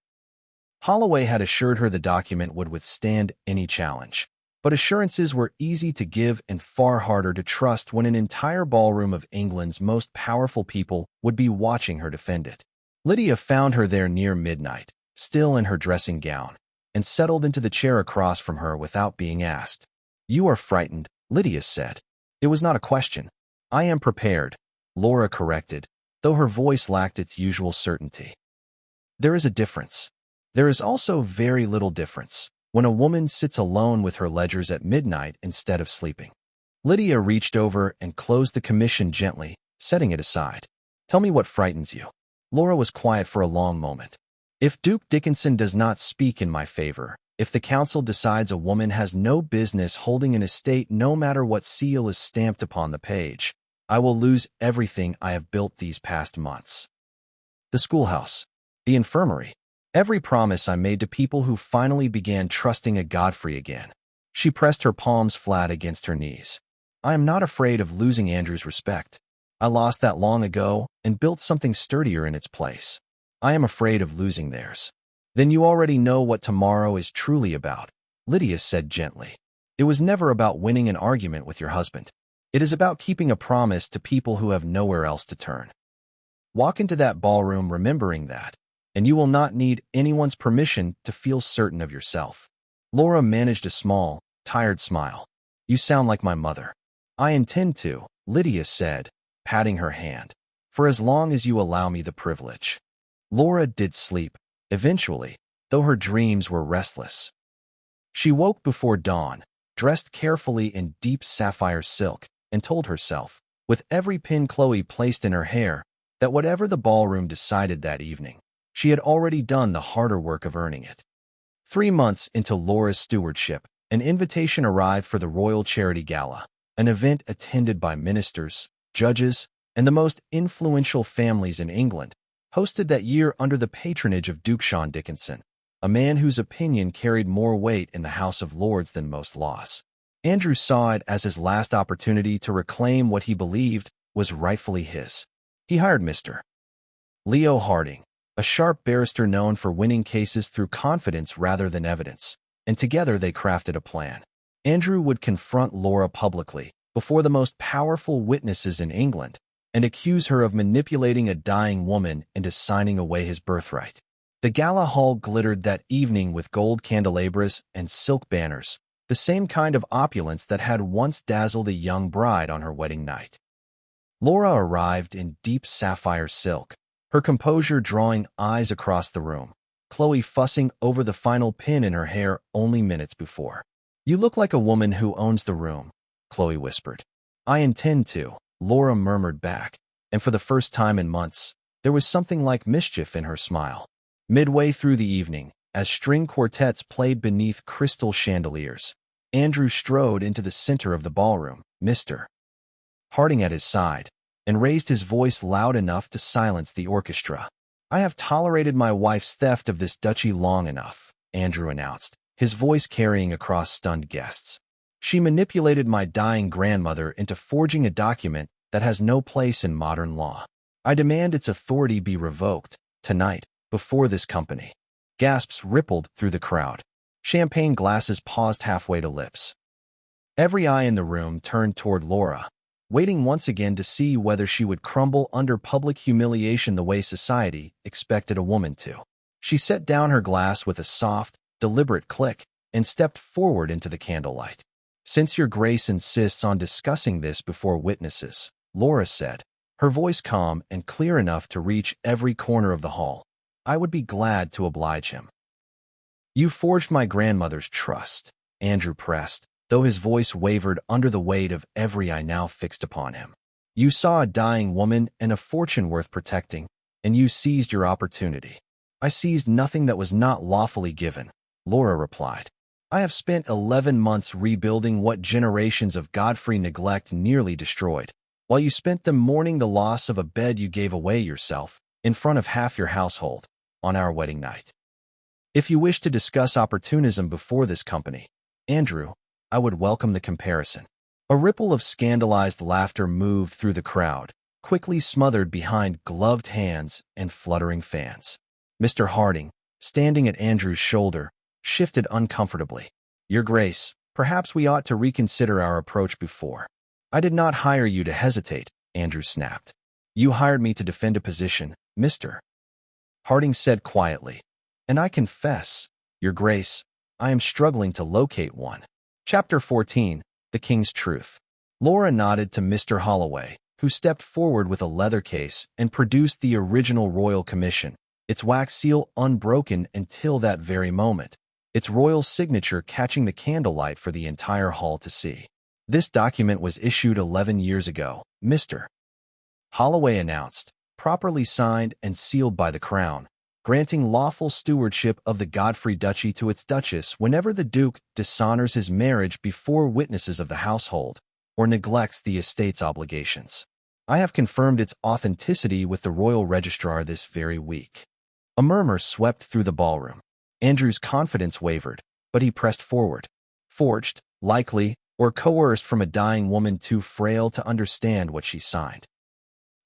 Speaker 1: Holloway had assured her the document would withstand any challenge, but assurances were easy to give and far harder to trust when an entire ballroom of England's most powerful people would be watching her defend it. Lydia found her there near midnight, still in her dressing gown, and settled into the chair across from her without being asked. You are frightened, Lydia said. It was not a question. I am prepared, Laura corrected, though her voice lacked its usual certainty. There is a difference. There is also very little difference when a woman sits alone with her ledgers at midnight instead of sleeping. Lydia reached over and closed the commission gently, setting it aside. Tell me what frightens you. Laura was quiet for a long moment. If Duke Dickinson does not speak in my favor, if the council decides a woman has no business holding an estate no matter what seal is stamped upon the page, I will lose everything I have built these past months. The schoolhouse, the infirmary, every promise I made to people who finally began trusting a Godfrey again. She pressed her palms flat against her knees. I am not afraid of losing Andrew's respect. I lost that long ago and built something sturdier in its place. I am afraid of losing theirs. Then you already know what tomorrow is truly about, Lydia said gently. It was never about winning an argument with your husband. It is about keeping a promise to people who have nowhere else to turn. Walk into that ballroom remembering that, and you will not need anyone's permission to feel certain of yourself. Laura managed a small, tired smile. You sound like my mother. I intend to, Lydia said, patting her hand, for as long as you allow me the privilege. Laura did sleep, eventually, though her dreams were restless. She woke before dawn, dressed carefully in deep sapphire silk, and told herself, with every pin Chloe placed in her hair, that whatever the ballroom decided that evening, she had already done the harder work of earning it. 3 months into Laura's stewardship, an invitation arrived for the Royal Charity Gala, an event attended by ministers, judges, and the most influential families in England, hosted that year under the patronage of Duchess Dickinson, a man whose opinion carried more weight in the House of Lords than most laws. Andrew saw it as his last opportunity to reclaim what he believed was rightfully his. He hired Mr. Leo Harding, a sharp barrister known for winning cases through confidence rather than evidence, and together they crafted a plan. Andrew would confront Laura publicly, before the most powerful witnesses in England, and accuse her of manipulating a dying woman into signing away his birthright. The gala hall glittered that evening with gold candelabras and silk banners, the same kind of opulence that had once dazzled a young bride on her wedding night. Laura arrived in deep sapphire silk, her composure drawing eyes across the room, Chloe fussing over the final pin in her hair only minutes before. You look like a woman who owns the room, Chloe whispered. I intend to, Laura murmured back, and for the first time in months, there was something like mischief in her smile. Midway through the evening, as string quartets played beneath crystal chandeliers, Andrew strode into the center of the ballroom, Mr. Harding at his side, and raised his voice loud enough to silence the orchestra. I have tolerated my wife's theft of this duchy long enough, Andrew announced, his voice carrying across stunned guests. She manipulated my dying grandmother into forging a document that has no place in modern law. I demand its authority be revoked, tonight, before this company. Gasps rippled through the crowd. Champagne glasses paused halfway to lips. Every eye in the room turned toward Laura, waiting once again to see whether she would crumble under public humiliation the way society expected a woman to. She set down her glass with a soft, deliberate click and stepped forward into the candlelight. "Since Your Grace insists on discussing this before witnesses," Laura said, her voice calm and clear enough to reach every corner of the hall, "I would be glad to oblige him." "You forged my grandmother's trust," Andrew pressed, though his voice wavered under the weight of every eye now fixed upon him. "You saw a dying woman and a fortune worth protecting, and you seized your opportunity." "I seized nothing that was not lawfully given," Laura replied. "I have spent 11 months rebuilding what generations of Godfrey neglect nearly destroyed, while you spent them mourning the loss of a bed you gave away yourself, in front of half your household, on our wedding night. If you wish to discuss opportunism before this company, Andrew, I would welcome the comparison." A ripple of scandalized laughter moved through the crowd, quickly smothered behind gloved hands and fluttering fans. Mr. Harding, standing at Andrew's shoulder, shifted uncomfortably. "Your Grace, perhaps we ought to reconsider our approach before." "I did not hire you to hesitate," Andrew snapped. "You hired me to defend a position, Mr. Harding said quietly. "And I confess, Your Grace, I am struggling to locate one." Chapter 14, The King's Truth. Laura nodded to Mr. Holloway, who stepped forward with a leather case and produced the original royal commission, its wax seal unbroken until that very moment, its royal signature catching the candlelight for the entire hall to see. "This document was issued 11 years ago, Mr. Holloway announced, properly signed and sealed by the Crown, granting lawful stewardship of the Godfrey Duchy to its Duchess whenever the Duke dishonors his marriage before witnesses of the household or neglects the estate's obligations. I have confirmed its authenticity with the Royal Registrar this very week." A murmur swept through the ballroom. Andrew's confidence wavered, but he pressed forward. "Forged, likely, or coerced from a dying woman too frail to understand what she signed."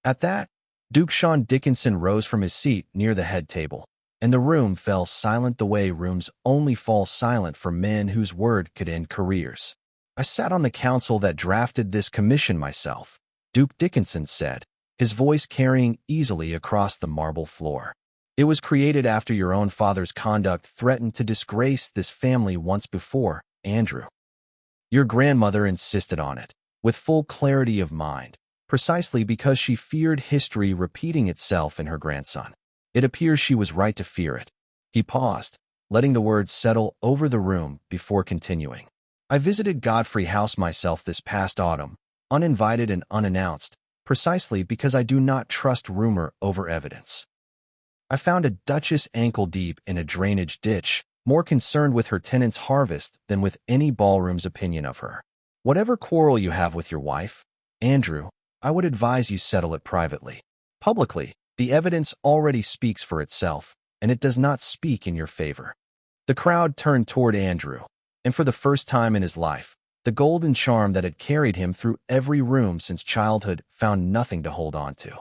Speaker 1: At that, Duke Sean Dickinson rose from his seat near the head table, and the room fell silent the way rooms only fall silent for men whose word could end careers. "I sat on the council that drafted this commission myself," Duke Dickinson said, his voice carrying easily across the marble floor. "It was created after your own father's conduct threatened to disgrace this family once before, Andrew. Your grandmother insisted on it, with full clarity of mind, precisely because she feared history repeating itself in her grandson. It appears she was right to fear it." He paused, letting the words settle over the room before continuing. "I visited Godfrey House myself this past autumn, uninvited and unannounced, precisely because I do not trust rumor over evidence. I found a Duchess ankle-deep in a drainage ditch, more concerned with her tenant's harvest than with any ballroom's opinion of her. Whatever quarrel you have with your wife, Andrew, I would advise you settle it privately. Publicly, the evidence already speaks for itself, and it does not speak in your favor." The crowd turned toward Andrew, and for the first time in his life, the golden charm that had carried him through every room since childhood found nothing to hold on to.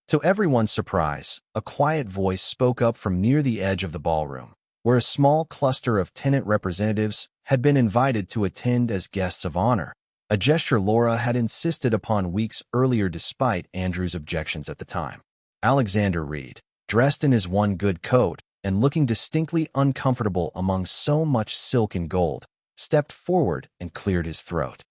Speaker 1: To everyone's surprise, a quiet voice spoke up from near the edge of the ballroom, where a small cluster of tenant representatives had been invited to attend as guests of honor, a gesture Laura had insisted upon weeks earlier despite Andrew's objections at the time. Alexander Reed, dressed in his one good coat and looking distinctly uncomfortable among so much silk and gold, stepped forward and cleared his throat.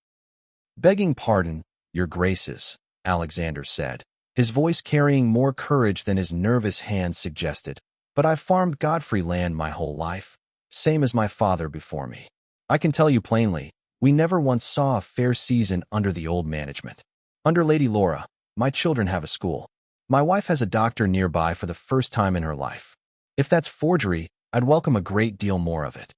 Speaker 1: "Begging pardon, Your Graces," Alexander said, his voice carrying more courage than his nervous hands suggested, "but I've farmed Godfrey land my whole life, same as my father before me. I can tell you plainly, we never once saw a fair season under the old management. Under Lady Laura, my children have a school. My wife has a doctor nearby for the first time in her life. If that's forgery, I'd welcome a great deal more of it."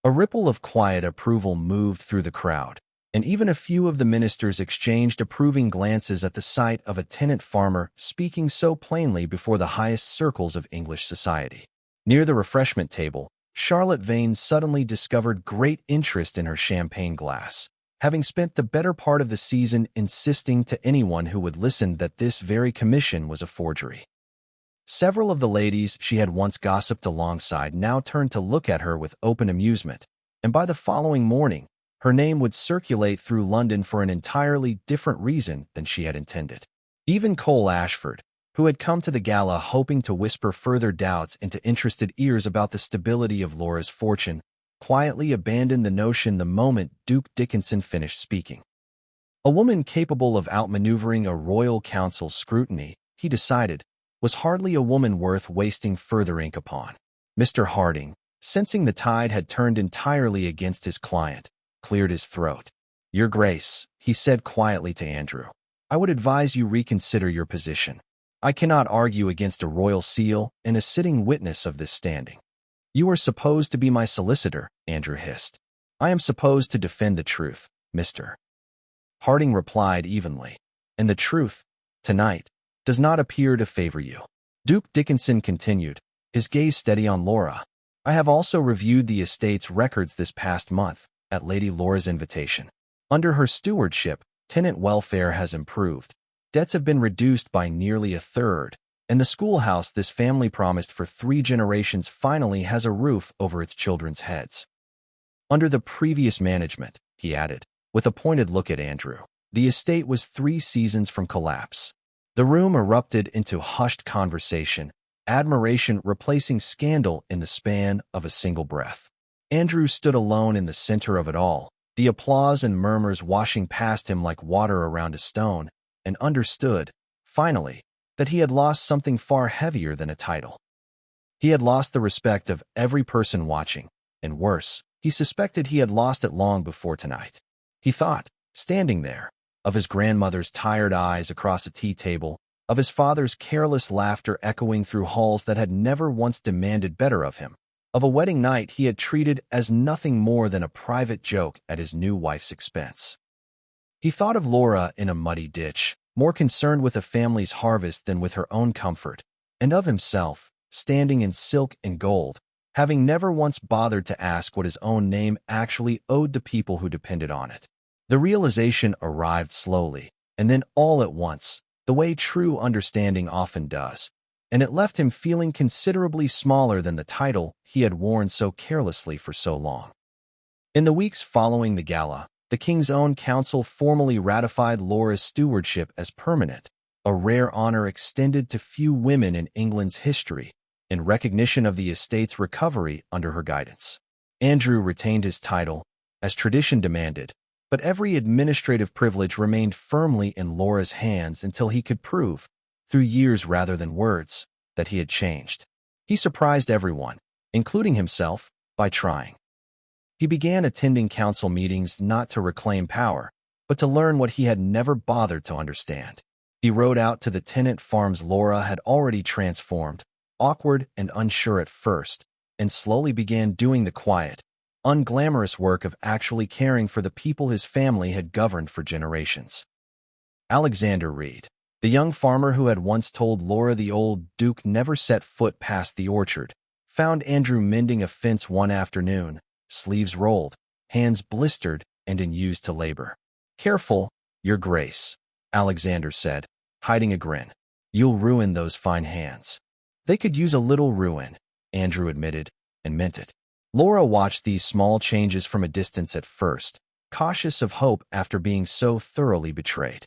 Speaker 1: A ripple of quiet approval moved through the crowd, and even a few of the ministers exchanged approving glances at the sight of a tenant farmer speaking so plainly before the highest circles of English society. Near the refreshment table, Charlotte Vane suddenly discovered great interest in her champagne glass, having spent the better part of the season insisting to anyone who would listen that this very commission was a forgery. Several of the ladies she had once gossiped alongside now turned to look at her with open amusement, and by the following morning, her name would circulate through London for an entirely different reason than she had intended. Even Cole Ashford, who had come to the gala hoping to whisper further doubts into interested ears about the stability of Laura's fortune, quietly abandoned the notion the moment Duke Dickinson finished speaking. A woman capable of outmaneuvering a royal council's scrutiny, he decided, was hardly a woman worth wasting further ink upon. Mr. Harding, sensing the tide had turned entirely against his client, cleared his throat. "Your Grace," he said quietly to Andrew, "I would advise you reconsider your position. I cannot argue against a royal seal and a sitting witness of this standing." "You are supposed to be my solicitor," Andrew hissed. "I am supposed to defend the truth, Mr. Harding replied evenly. "And the truth, tonight, does not appear to favor you." Duke Dickinson continued, his gaze steady on Laura. "I have also reviewed the estate's records this past month, at Lady Laura's invitation. Under her stewardship, tenant welfare has improved. Debts have been reduced by nearly a third, and the schoolhouse this family promised for 3 generations finally has a roof over its children's heads. Under the previous management," he added, with a pointed look at Andrew, "the estate was 3 seasons from collapse." The room erupted into hushed conversation, admiration replacing scandal in the span of a single breath. Andrew stood alone in the center of it all, the applause and murmurs washing past him like water around a stone, and understood, finally, that he had lost something far heavier than a title. He had lost the respect of every person watching, and worse, he suspected he had lost it long before tonight. He thought, standing there, of his grandmother's tired eyes across a tea table, of his father's careless laughter echoing through halls that had never once demanded better of him, of a wedding night he had treated as nothing more than a private joke at his new wife's expense. He thought of Laura in a muddy ditch, more concerned with a family's harvest than with her own comfort, and of himself, standing in silk and gold, having never once bothered to ask what his own name actually owed to people who depended on it. The realization arrived slowly, and then all at once, the way true understanding often does, and it left him feeling considerably smaller than the title he had worn so carelessly for so long. In the weeks following the gala, the King's Own Council formally ratified Laura's stewardship as permanent, a rare honor extended to few women in England's history, in recognition of the estate's recovery under her guidance. Andrew retained his title, as tradition demanded, but every administrative privilege remained firmly in Laura's hands until he could prove, through years rather than words, that he had changed. He surprised everyone, including himself, by trying. He began attending council meetings not to reclaim power, but to learn what he had never bothered to understand. He rode out to the tenant farms Laura had already transformed, awkward and unsure at first, and slowly began doing the quiet, unglamorous work of actually caring for the people his family had governed for generations. Alexander Reed, the young farmer who had once told Laura the old Duke never set foot past the orchard, found Andrew mending a fence one afternoon, sleeves rolled, hands blistered and unused to labor. "Careful, Your Grace," Alexander said, hiding a grin. "You'll ruin those fine hands." "They could use a little ruin," Andrew admitted, and meant it. Laura watched these small changes from a distance at first, cautious of hope after being so thoroughly betrayed.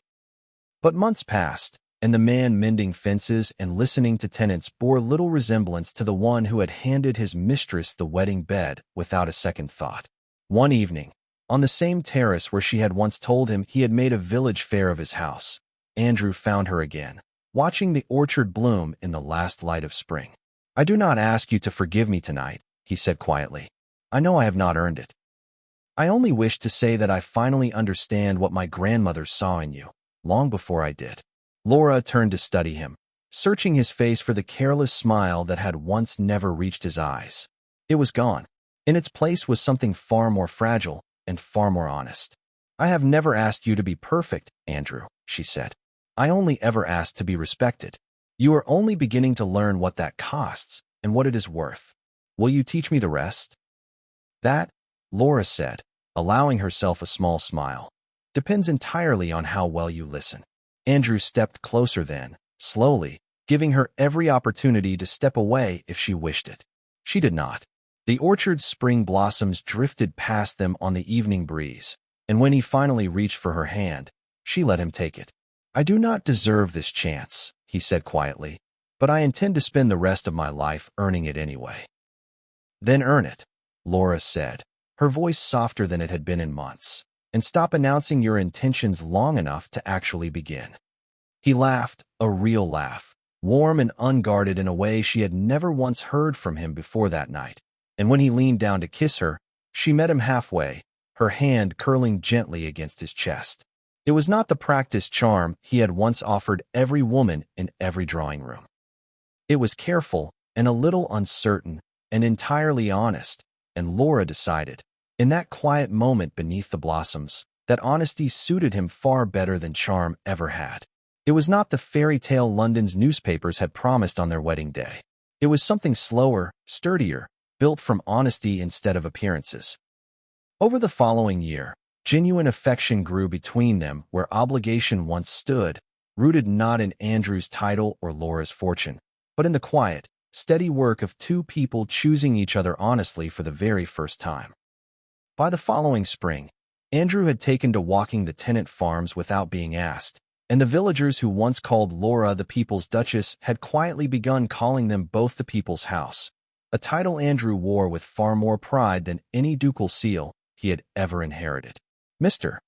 Speaker 1: But months passed, and the man mending fences and listening to tenants bore little resemblance to the one who had handed his mistress the wedding bed without a second thought. One evening, on the same terrace where she had once told him he had made a village fair of his house, Andrew found her again, watching the orchard bloom in the last light of spring. "I do not ask you to forgive me tonight," he said quietly. "I know I have not earned it. I only wish to say that I finally understand what my grandmother saw in you, long before I did." Laura turned to study him, searching his face for the careless smile that had once never reached his eyes. It was gone. In its place was something far more fragile and far more honest. "I have never asked you to be perfect, Andrew," she said. "I only ever asked to be respected. You are only beginning to learn what that costs and what it is worth. Will you teach me the rest?" "That," Laura said, allowing herself a small smile, "depends entirely on how well you listen." Andrew stepped closer then, slowly, giving her every opportunity to step away if she wished it. She did not. The orchard's spring blossoms drifted past them on the evening breeze, and when he finally reached for her hand, she let him take it. "I do not deserve this chance," he said quietly, "but I intend to spend the rest of my life earning it anyway." "Then earn it," Laura said, her voice softer than it had been in months, "and stop announcing your intentions long enough to actually begin." He laughed, a real laugh, warm and unguarded in a way she had never once heard from him before that night. And when he leaned down to kiss her, she met him halfway, her hand curling gently against his chest. It was not the practiced charm he had once offered every woman in every drawing room. It was careful and a little uncertain and entirely honest, and Laura decided, in that quiet moment beneath the blossoms, that honesty suited him far better than charm ever had. It was not the fairy tale London's newspapers had promised on their wedding day. It was something slower, sturdier, built from honesty instead of appearances. Over the following year, genuine affection grew between them where obligation once stood, rooted not in Andrew's title or Laura's fortune, but in the quiet, steady work of two people choosing each other honestly for the very first time. By the following spring, Andrew had taken to walking the tenant farms without being asked, and the villagers who once called Laura the People's Duchess had quietly begun calling them both the People's House, a title Andrew wore with far more pride than any ducal seal he had ever inherited. Mr.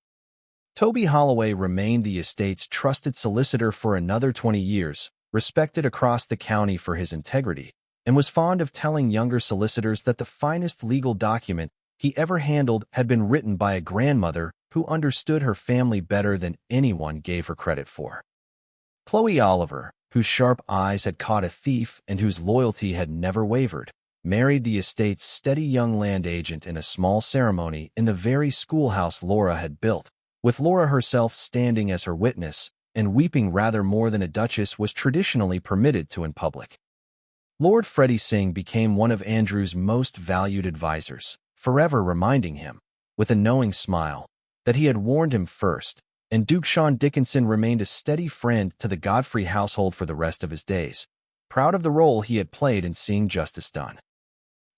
Speaker 1: Toby Holloway remained the estate's trusted solicitor for another 20 years, respected across the county for his integrity, and was fond of telling younger solicitors that the finest legal document he ever handled had been written by a grandmother who understood her family better than anyone gave her credit for. Chloe Oliver, whose sharp eyes had caught a thief and whose loyalty had never wavered, married the estate's steady young land agent in a small ceremony in the very schoolhouse Laura had built, with Laura herself standing as her witness, and weeping rather more than a duchess was traditionally permitted to in public. Lord Freddie Singh became one of Andrew's most valued advisers, forever reminding him, with a knowing smile, that he had warned him first, and Duke Sean Dickinson remained a steady friend to the Godfrey household for the rest of his days, proud of the role he had played in seeing justice done.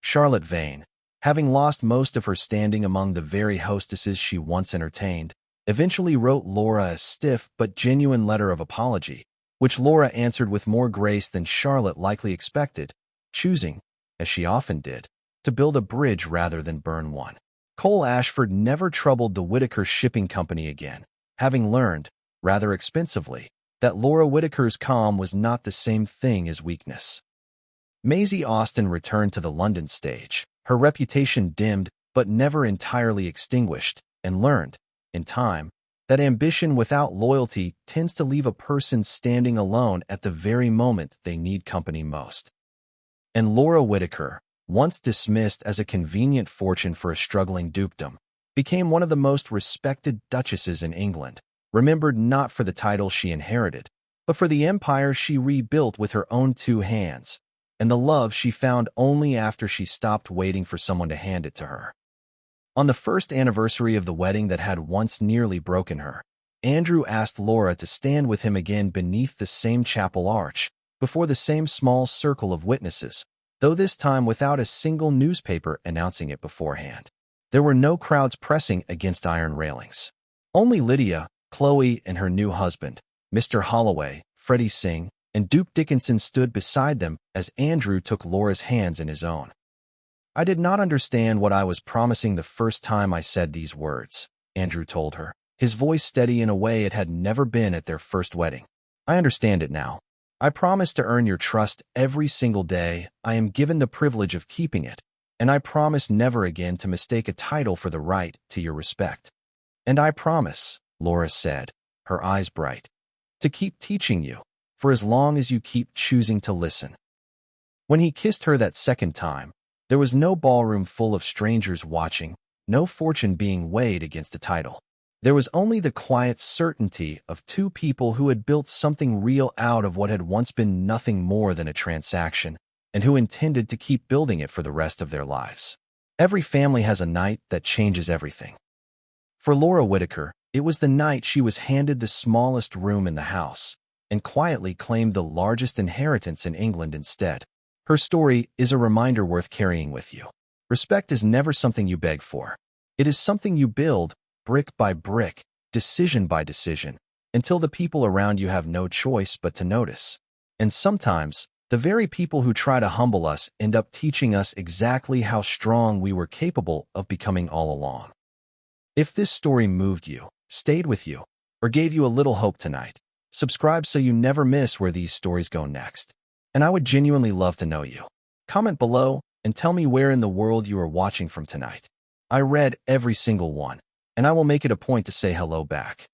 Speaker 1: Charlotte Vane, having lost most of her standing among the very hostesses she once entertained, eventually wrote Laura a stiff but genuine letter of apology, which Laura answered with more grace than Charlotte likely expected, choosing, as she often did, to build a bridge rather than burn one. Cole Ashford never troubled the Whittaker Shipping Company again, having learned, rather expensively, that Laura Whittaker's calm was not the same thing as weakness. Maisie Austin returned to the London stage, her reputation dimmed but never entirely extinguished, and learned, in time, that ambition without loyalty tends to leave a person standing alone at the very moment they need company most. And Laura Whittaker, once dismissed as a convenient fortune for a struggling dukedom, became one of the most respected duchesses in England, remembered not for the title she inherited, but for the empire she rebuilt with her own two hands, and the love she found only after she stopped waiting for someone to hand it to her. On the first anniversary of the wedding that had once nearly broken her, Andrew asked Laura to stand with him again beneath the same chapel arch, before the same small circle of witnesses, though this time without a single newspaper announcing it beforehand. There were no crowds pressing against iron railings. Only Lydia, Chloe, and her new husband, Mr. Holloway, Freddie Singh, and Duke Dickinson stood beside them as Andrew took Laura's hands in his own. "I did not understand what I was promising the first time I said these words," Andrew told her, his voice steady in a way it had never been at their first wedding. "I understand it now. I promise to earn your trust every single day I am given the privilege of keeping it, and I promise never again to mistake a title for the right to your respect. And I promise," Laura said, her eyes bright, "to keep teaching you, for as long as you keep choosing to listen." When he kissed her that second time, there was no ballroom full of strangers watching, no fortune being weighed against a title. There was only the quiet certainty of two people who had built something real out of what had once been nothing more than a transaction, and who intended to keep building it for the rest of their lives. Every family has a night that changes everything. For Laura Whittaker, it was the night she was handed the smallest room in the house, and quietly claimed the largest inheritance in England instead. Her story is a reminder worth carrying with you. Respect is never something you beg for. It is something you build, brick by brick, decision by decision, until the people around you have no choice but to notice. And sometimes, the very people who try to humble us end up teaching us exactly how strong we were capable of becoming all along. If this story moved you, stayed with you, or gave you a little hope tonight, subscribe so you never miss where these stories go next. And I would genuinely love to know you. Comment below and tell me where in the world you are watching from tonight. I read every single one, and I will make it a point to say hello back.